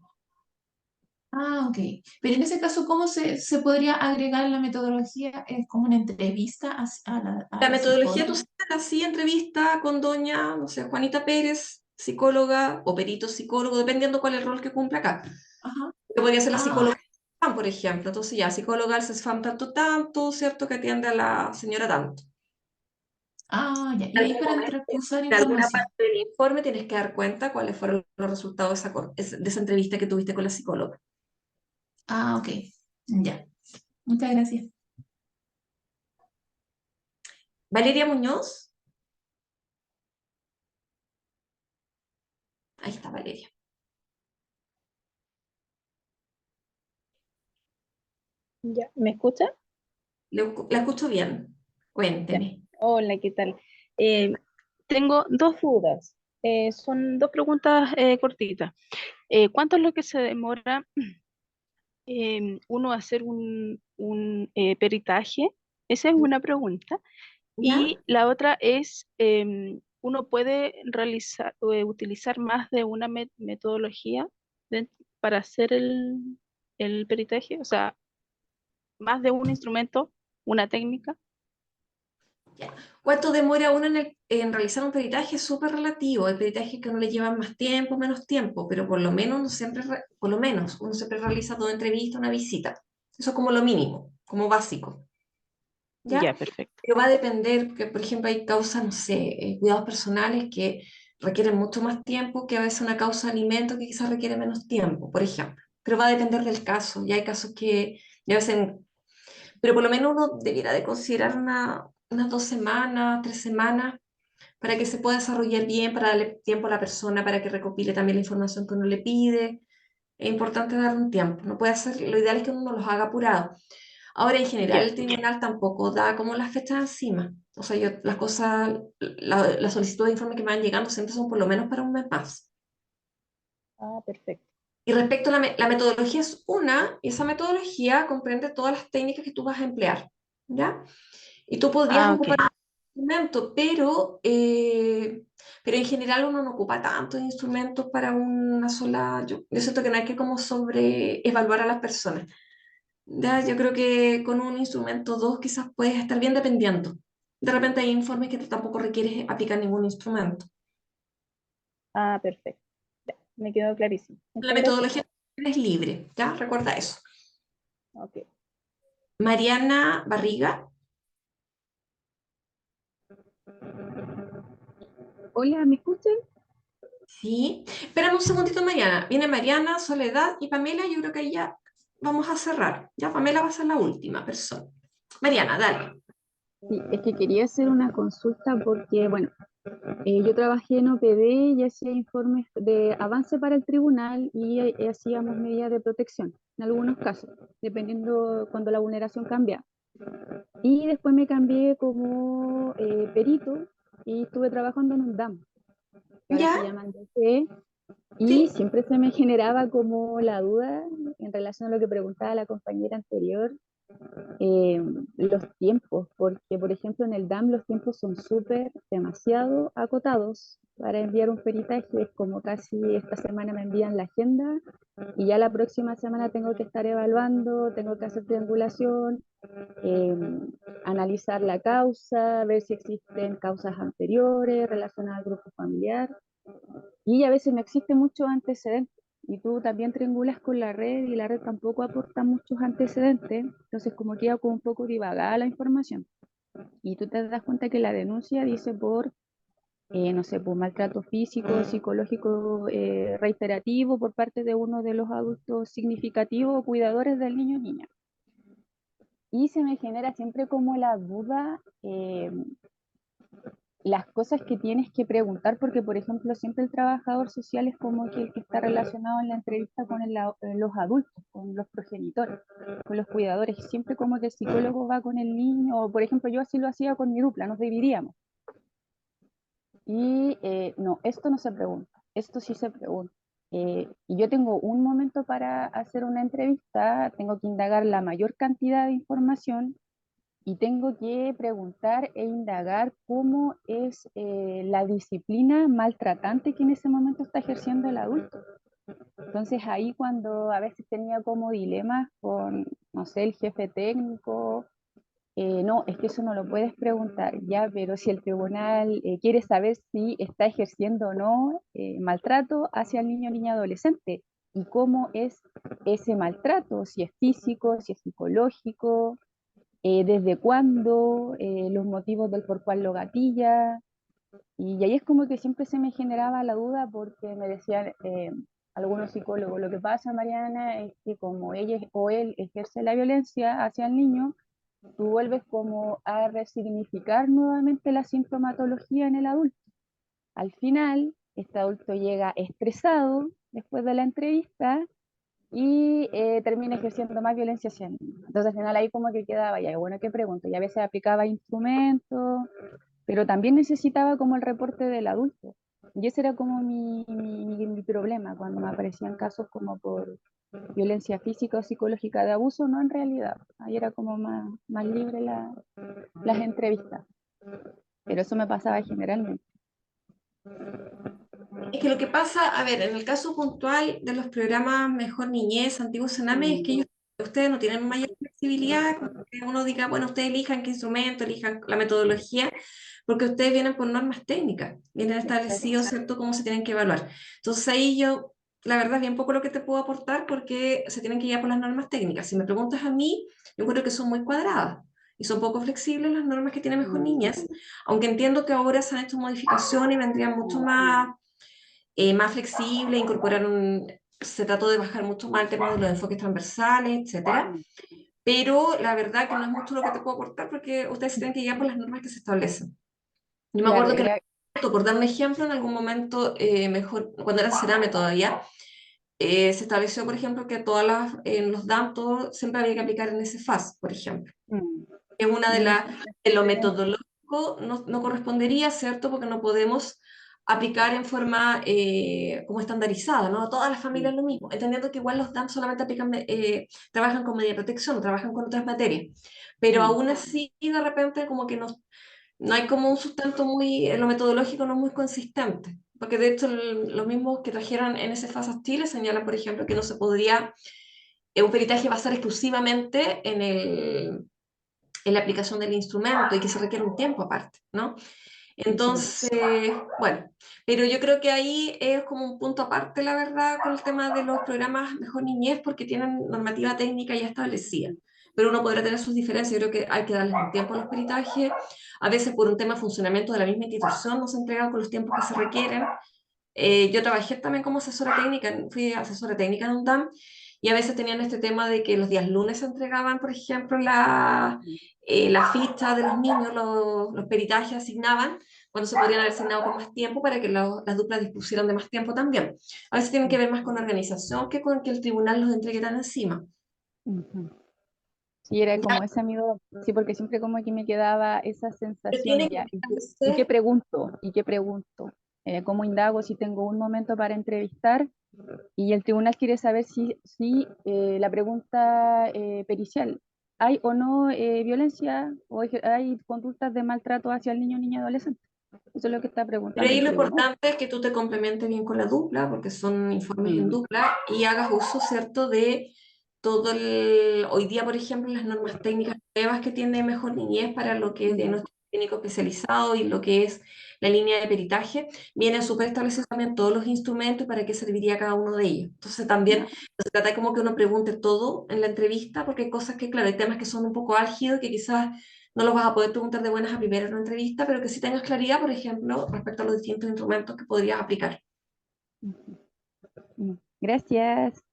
ok. Pero en ese caso, ¿cómo se podría agregar la metodología? ¿Es como una entrevista a La la metodología, tú psicóloga? sabes, así entrevista con doña, no sé, Juanita Pérez, psicóloga o perito psicólogo, dependiendo cuál es el rol que cumple acá. Ajá. Que podría ser la Ah, psicóloga del CESFAM, por ejemplo. Entonces ya, psicóloga del CESFAM tanto, tanto, ¿cierto? Que atiende a la señora tanto. ya. En Y ahí algún para momento, cruzar en alguna información. parte del informe tienes que dar cuenta cuáles fueron los resultados de esa entrevista que tuviste con la psicóloga. Ok. Ya. Muchas gracias. Valeria Muñoz, ahí está Valeria. Ya, ¿me escucha? La escucho bien. Ya. Cuénteme. Hola, ¿qué tal? Eh, Tengo dos dudas. Son dos preguntas cortitas. ¿Cuánto es lo que se demora uno hacer un peritaje? Esa es una pregunta. ¿Ya? Y la otra es, ¿uno puede realizar o utilizar más de una metodología de- para hacer el peritaje? O sea, más de un instrumento, una técnica. Ya. ¿Cuánto demora uno en realizar un peritaje? Es súper relativo. Hay peritajes que a uno le llevan más tiempo, menos tiempo, pero por lo menos uno siempre realiza dos entrevistas, una visita. Eso es como lo mínimo, como básico. ¿Ya? Ya, perfecto. Pero va a depender, que por ejemplo hay causas, no sé, cuidados personales que requieren mucho más tiempo que a veces una causa de alimento que quizás requiere menos tiempo, por ejemplo. Pero va a depender del caso. Y hay casos que ya a veces, pero por lo menos uno debiera de considerar unas 2 semanas, 3 semanas, para que se pueda desarrollar bien, para darle tiempo a la persona, para que recopile también la información que uno le pide. Es importante dar un tiempo. No puede hacer, lo ideal es que uno los haga apurado. Ahora, en general, Ya. el tribunal tampoco da como las fechas encima. O sea, las cosas, la solicitud de informe que me van llegando siempre son por lo menos para un mes más. Ah, perfecto. Y respecto a la metodología es una, y esa metodología comprende todas las técnicas que tú vas a emplear, ¿ya? Y tú podrías Ah, ocupar ok. un instrumento, pero en general uno no ocupa tantos instrumentos para una sola. Yo siento que no hay que como sobreevaluar a las personas. Ya, yo creo que con un instrumento o dos quizás puedes estar bien dependiendo. De repente hay informes que tú tampoco requieres aplicar ningún instrumento. Ah, perfecto. Ya, me quedó clarísimo. La Muchas gracias. metodología es libre, ¿ya? Recuerda eso. Ok. Mariana Barriga, Hola, ¿me escuchan? sí. Espérame un segundito, Mariana. Viene Mariana, Soledad y Pamela. Yo creo que ahí ya vamos a cerrar. Ya, Pamela va a ser la última persona. Mariana, dale. Sí, es que quería hacer una consulta porque, bueno, yo trabajé en OPD y hacía informes de avance para el tribunal y hacíamos medidas de protección en algunos casos, dependiendo cuando la vulneración cambia. Y después me cambié como perito y estuve trabajando en un DAM, que ahora se ¿Ya? llama DCE, y ¿Sí? siempre se me generaba como la duda en relación a lo que preguntaba la compañera anterior, eh, los tiempos, porque por ejemplo en el DAM los tiempos son súper demasiado acotados para enviar un peritaje, es como casi esta semana me envían la agenda y ya la próxima semana tengo que estar evaluando, tengo que hacer triangulación, eh, analizar la causa, ver si existen causas anteriores relacionadas al grupo familiar y a veces no existe mucho antecedente. Y tú también triangulas con la red y la red tampoco aporta muchos antecedentes, entonces como queda como un poco divagada la información. Y tú te das cuenta que la denuncia dice por, no sé, por maltrato físico, psicológico reiterativo por parte de uno de los adultos significativos o cuidadores del niño o niña. Y se me genera siempre como la duda, las cosas que tienes que preguntar, porque por ejemplo siempre el trabajador social es como que el que está relacionado en la entrevista con los adultos, con los progenitores, con los cuidadores, siempre como que el psicólogo va con el niño, o por ejemplo yo así lo hacía con mi dupla, nos dividíamos. Y no, esto no se pregunta, esto sí se pregunta. Y yo tengo un momento para hacer una entrevista, tengo que indagar la mayor cantidad de información y tengo que preguntar e indagar cómo es la disciplina maltratante que en ese momento está ejerciendo el adulto. Entonces ahí cuando a veces tenía como dilemas con, no sé, el jefe técnico, no, es que eso no lo puedes preguntar, ya, pero si el tribunal quiere saber si está ejerciendo o no maltrato hacia el niño o niña adolescente y cómo es ese maltrato, si es físico, si es psicológico, desde cuándo, los motivos del por cuál lo gatilla. Y ahí es como que siempre se me generaba la duda porque me decían algunos psicólogos, lo que pasa, Mariana, es que como ella o él ejerce la violencia hacia el niño, tú vuelves como a resignificar nuevamente la sintomatología en el adulto. Al final, este adulto llega estresado después de la entrevista y termina ejerciendo más violencia hacia el niño. Entonces al final ahí como que quedaba, ya, bueno, ¿qué pregunto? Y a veces aplicaba instrumentos, pero también necesitaba como el reporte del adulto. Y ese era como mi problema cuando me aparecían casos como por violencia física o psicológica de abuso, no en realidad. Ahí era como más libre las entrevistas, pero eso me pasaba generalmente. Es que lo que pasa, a ver, en el caso puntual de los programas Mejor Niñez, Antiguo Sename, es que ustedes no tienen mayor flexibilidad, como que uno diga, bueno, ustedes elijan qué instrumento, elijan la metodología, porque ustedes vienen por normas técnicas, vienen establecidos, ¿cierto?, cómo se tienen que evaluar. Entonces ahí yo, la verdad, bien poco lo que te puedo aportar porque se tienen que guiar por las normas técnicas. Si me preguntas a mí, yo creo que son muy cuadradas y son poco flexibles las normas que tiene Mejor Niñez, aunque entiendo que ahora se han hecho modificaciones y vendrían mucho más flexible, se trató de bajar mucho más el tema de los enfoques transversales, etcétera. Pero la verdad que no es mucho lo que te puedo aportar porque ustedes se tienen que guiar por las normas que se establecen. Yo me Claro, acuerdo que, era, por dar un ejemplo, en algún momento, mejor, cuando era Cerame todavía, se estableció, por ejemplo, que en los DAM todo siempre había que aplicar en ese FAS, por ejemplo. Es una de lo metodológico no correspondería, ¿cierto? Porque no podemos aplicar en forma como estandarizada, ¿no? Todas las familias lo mismo, entendiendo que igual los DAM solamente trabajan con media protección, trabajan con otras materias, pero aún así de repente como que no hay como un sustento lo metodológico no es muy consistente, porque de hecho los mismos que trajeron en ese FAS Chile señalan, por ejemplo, que no se podría un peritaje basar exclusivamente en la aplicación del instrumento y que se requiere un tiempo aparte, ¿no? Entonces, bueno, pero yo creo que ahí es como un punto aparte, la verdad, con el tema de los programas Mejor Niñez, porque tienen normativa técnica ya establecida. Pero uno podrá tener sus diferencias, yo creo que hay que darles un tiempo a los peritajes. A veces por un tema de funcionamiento de la misma institución no se entregan con los tiempos que se requieren. Yo trabajé también como asesora técnica, fui asesora técnica en un DAM, y a veces tenían este tema de que los días lunes se entregaban, por ejemplo, la ficha de los niños, los peritajes asignaban, cuando se podrían haber asignado con más tiempo para que las duplas dispusieran de más tiempo también. A veces tienen que ver más con organización que con que el tribunal los entregue tan encima. Sí, era Ya, como ese amigo, sí, porque siempre como que me quedaba esa pero sensación tienen ya. que ¿Y qué ser. pregunto? ¿Y qué pregunto? ¿Cómo indago si tengo un momento para entrevistar? Y el tribunal quiere saber si la pregunta pericial, ¿hay o no violencia o hay conductas de maltrato hacia el niño o niña adolescente? Eso es lo que está Pero preguntando ahí el lo tribunal. importante es que tú te complementes bien con la dupla, porque son informes en dupla, y hagas uso, ¿cierto?, de hoy día, por ejemplo, las normas técnicas nuevas que tiene Mejor Niñez para lo que es diagnóstico clínico especializado y lo que es la línea de peritaje, vienen súper establecidos también todos los instrumentos y para qué serviría cada uno de ellos. Entonces también se trata de como que uno pregunte todo en la entrevista, porque hay cosas que, claro, hay temas que son un poco álgidos, que quizás no los vas a poder preguntar de buenas a primeras en una entrevista, pero que sí tengas claridad, por ejemplo, respecto a los distintos instrumentos que podrías aplicar. Gracias.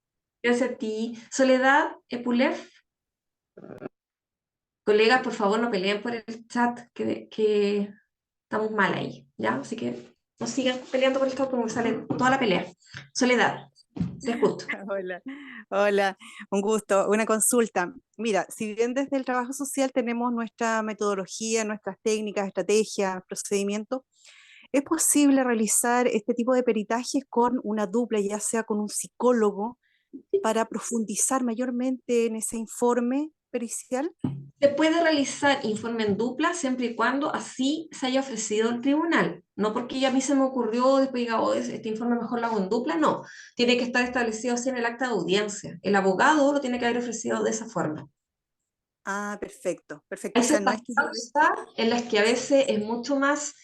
Gracias a ti. Soledad Epulev, colegas, por favor, no peleen por el chat, que estamos mal ahí, ¿ya? Así que no sigan peleando por esto porque sale toda la pelea. Soledad, te escucho. Hola, hola, un gusto. Una consulta. Mira, si bien desde el trabajo social tenemos nuestra metodología, nuestras técnicas, estrategias, procedimientos, ¿es posible realizar este tipo de peritajes con una dupla, ya sea con un psicólogo, para profundizar mayormente en ese informe pericial? Se puede realizar informe en dupla siempre y cuando así se haya ofrecido al tribunal. No porque ya a mí se me ocurrió, después diga, oh, este informe mejor lo hago en dupla, no. Tiene que estar establecido así en el acta de audiencia. El abogado lo tiene que haber ofrecido de esa forma. Ah, perfecto, perfecto. Hay O sea, no ciertas es que yo... causas en las que a veces es mucho más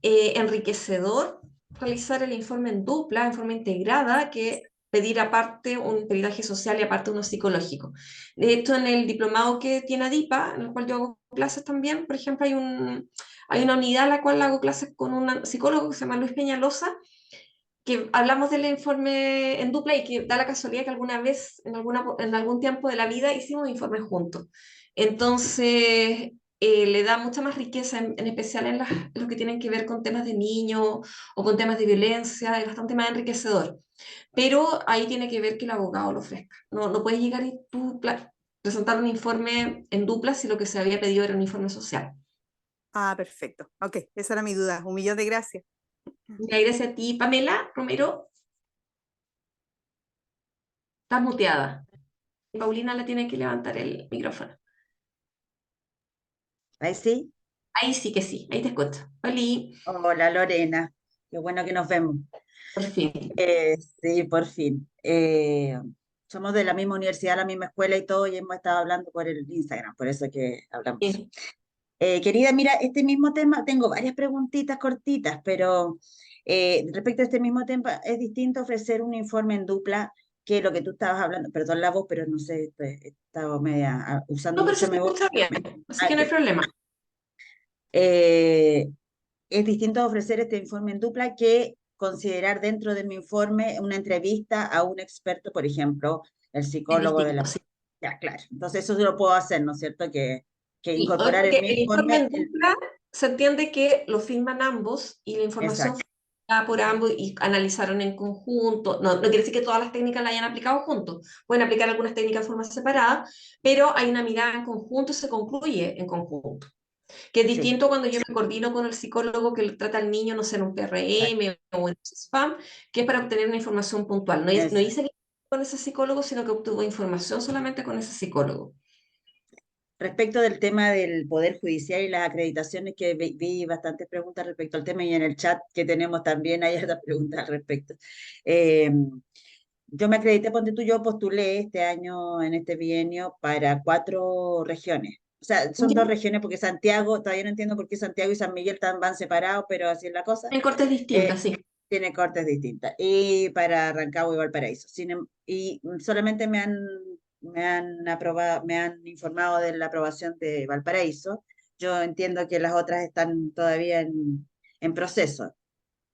enriquecedor realizar el informe en dupla, en forma integrada, que pedir aparte un peritaje social y aparte uno psicológico. De hecho, en el diplomado que tiene ADIPA, en el cual yo hago clases también, por ejemplo, hay una unidad en la cual hago clases con un psicólogo que se llama Luis Peñalosa, que hablamos del informe en dupla y que da la casualidad que alguna vez, en algún tiempo de la vida, hicimos informes juntos. Entonces, le da mucha más riqueza, en especial en lo que tienen que ver con temas de niños o con temas de violencia, es bastante más enriquecedor. Pero ahí tiene que ver que el abogado lo ofrezca. No, no puedes llegar y tú presentar un informe en dupla si lo que se había pedido era un informe social. Ah, perfecto. Ok, esa era mi duda. 1.000.000 de gracias. Ya, gracias a ti, Pamela Romero, estás muteada. Paulina le tiene que levantar el micrófono. Ahí sí. Ahí sí que sí, ahí te escucho. Oli, Hola Lorena, qué bueno que nos vemos. por fin. Sí, por fin. Somos de la misma universidad, la misma escuela y todo, y hemos estado hablando por el Instagram, por eso que hablamos. Querida, mira, este mismo tema, tengo varias preguntitas cortitas, pero respecto a este mismo tema, es distinto ofrecer un informe en dupla que lo que tú estabas hablando, perdón la voz, pero no sé, he estado usando No, pero mucho se te mi voz. escucha bien, así que no hay Ok. problema. Eh, es distinto ofrecer este informe en dupla que considerar dentro de mi informe una entrevista a un experto, por ejemplo, el Es psicólogo de distinto, la... sí. Ya, claro. Entonces eso sí lo puedo hacer, ¿no es cierto? Que Sí, incorporar en porque mi el informe informe en dupla se entiende que lo firman ambos y la información Exacto, fue dada por ambos y analizaron en conjunto. No, no quiere decir que todas las técnicas la hayan aplicado juntos. Pueden aplicar algunas técnicas de forma separada, pero hay una mirada en conjunto y se concluye en conjunto. Que es sí, distinto cuando yo me coordino con el psicólogo que trata al niño, no sé, en un exacto. PRM o en spam, que es para obtener una información puntual. No, no Exacto. hice con ese psicólogo, sino que obtuvo información solamente con ese psicólogo. Respecto del tema del Poder Judicial y las acreditaciones, que vi bastantes preguntas respecto al tema y en el chat que tenemos también hay otras preguntas al respecto. Eh, yo me acredité, ponte tú, yo postulé este año, en este bienio, para 4 regiones. O sea, son 2 regiones porque Santiago, todavía no entiendo por qué Santiago y San Miguel van separados, pero así es la cosa. En cortes Eh, distintas, sí. tiene cortes distintas. Y para Rancagua y Valparaíso. Y solamente me han aprobado, me han informado de la aprobación de Valparaíso. Yo entiendo que las otras están todavía en proceso,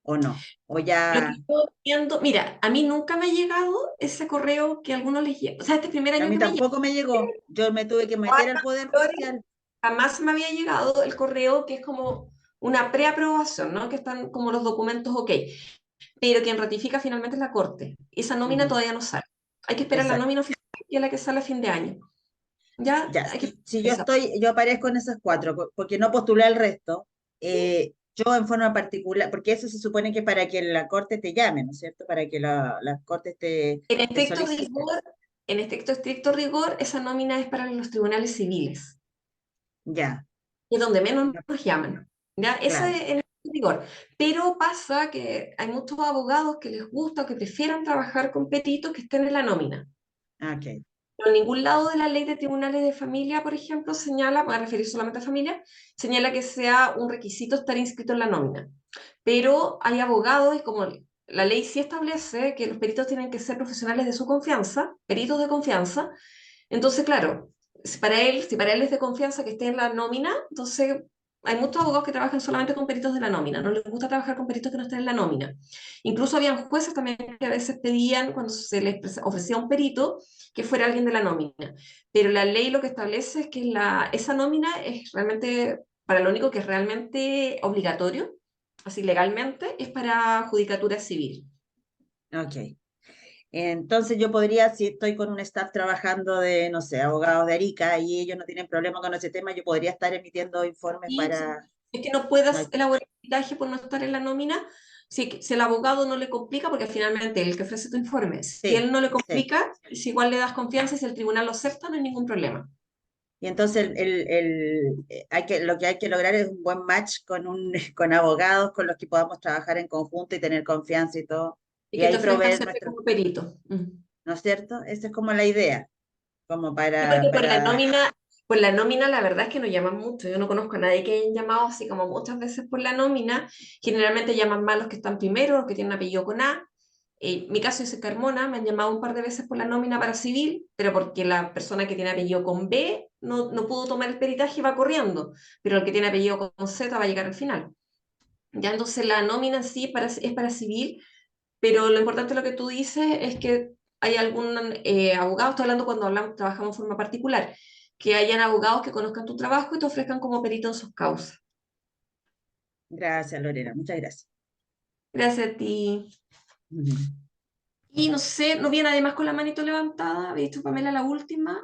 ¿o no? O Lo que ya, estoy viendo, mira, a mí nunca me ha llegado ese correo que a algunos les llega. O sea, este primer a año mí que me llega, tampoco me llegó. Yo me tuve que meter al Poder Judicial. jamás me había llegado el correo que es como una preaprobación, ¿no? Que están como los documentos ok, pero quien ratifica finalmente es la Corte. Esa nómina Ujú, todavía no sale. Hay que esperar la exacto. nómina oficial, que es la que sale a fin de año. Ya, Ya, hay que si esperar esa. yo aparezco en esas 4, porque no postulé al resto, yo en forma particular, porque eso se supone que para que la corte te llame, ¿no es cierto? Para que la corte En te estricto solicite. rigor, en estricto rigor, esa nómina es para los tribunales civiles, Ya, que es donde menos nos llaman. ¿Ya? Esa claro. es en estricto rigor. Pero pasa que hay muchos abogados que les gusta o que prefieran trabajar con peritos que estén en la nómina. Ok, Pero en ningún lado de la ley de tribunales de familia, por ejemplo, señala, voy a referir solamente a familia, señala que sea un requisito estar inscrito en la nómina. Pero hay abogados, y como la ley sí establece que los peritos tienen que ser profesionales de su confianza, peritos de confianza, entonces, claro, si para él es de confianza que esté en la nómina, entonces hay muchos abogados que trabajan solamente con peritos de la nómina, no les gusta trabajar con peritos que no estén en la nómina. Incluso habían jueces también que a veces pedían, cuando se les ofrecía un perito, que fuera alguien de la nómina. Pero la ley lo que establece es que esa nómina es realmente para lo único que es realmente obligatorio, así legalmente, es para judicatura civil. Ok. Entonces yo podría, si estoy con un staff trabajando de, no sé, abogados de Arica y ellos no tienen problema con ese tema, yo podría estar emitiendo informes Y para... es que no puedas Ok, elaborar el peritaje por no estar en la nómina, si el abogado no le complica, porque finalmente el que ofrece tu informe, si sí, él no le sí. complica, si igual le das confianza, si el tribunal lo acepta, no hay ningún problema. Y entonces lo que hay que lograr es un buen match con abogados con los que podamos trabajar en conjunto y tener confianza y todo. Y Y que te ahí ofrezcan proveer hacerte nuestro, como perito. ¿no es cierto? Esa es como la idea, como Sí, porque para, por la nómina la verdad es que no llaman mucho. Yo no conozco a nadie que hayan llamado así como muchas veces por la nómina. Generalmente llaman más los que están primero, los que tienen apellido con A. Mi caso es Carmona, me han llamado un par de veces por la nómina para civil, pero porque la persona que tiene apellido con B no pudo tomar el peritaje y va corriendo, pero el que tiene apellido con Z va a llegar al final. Ya entonces la nómina en sí es para civil, pero lo importante de lo que tú dices es que hay algún abogado, estoy hablando cuando trabajamos de forma particular, que hayan abogados que conozcan tu trabajo y te ofrezcan como perito en sus causas. gracias, Lorena, muchas gracias. Gracias a ti. Ujú. Y no sé, no vi a nadie más con la manito levantada. ¿Había visto Pamela la última?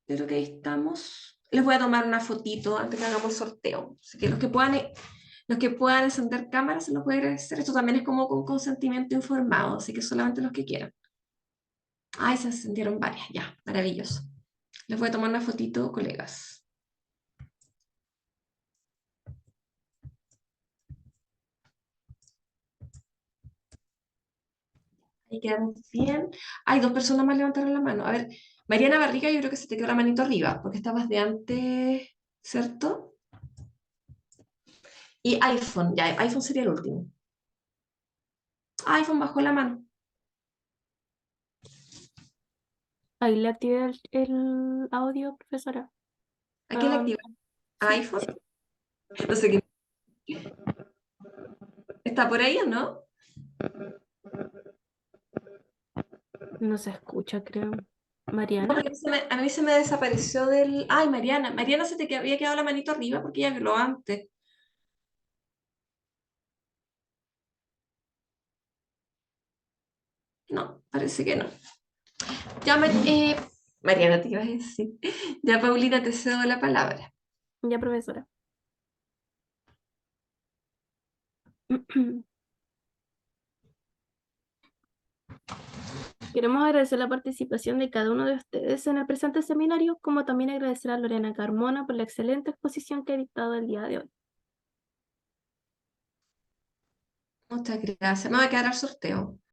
Creo que ahí estamos. Les voy a tomar una fotito antes que hagamos el sorteo. Así que los que puedan encender cámaras se los voy a agradecer. Esto también es como con consentimiento informado, así que solamente los que quieran. Ay, se encendieron varias, ya, maravilloso. Les voy a tomar una fotito, colegas. Ahí quedamos bien. Hay dos personas más levantaron la mano. A ver, Mariana Barriga, yo creo que se te quedó la manito arriba, porque estabas de antes, ¿cierto? Y iPhone, ya, iPhone sería el último. iPhone bajó la mano. Ahí le activé el audio, profesora. ¿A quién le Ah, activa? ¿A sí, iPhone? No sé qué. ¿Está por ahí o no? no se escucha, creo. No, Mariana. porque a mí se me desapareció del... Ay, Mariana. Mariana se te había quedado la manito arriba porque ella habló antes. No, parece que no. Ya, Mariana, te iba a decir. Ya, Paulina, te cedo la palabra. Ya, profesora. Queremos agradecer la participación de cada uno de ustedes en el presente seminario, como también agradecer a Lorena Carmona por la excelente exposición que ha dictado el día de hoy. Muchas gracias. Me va a quedar al sorteo.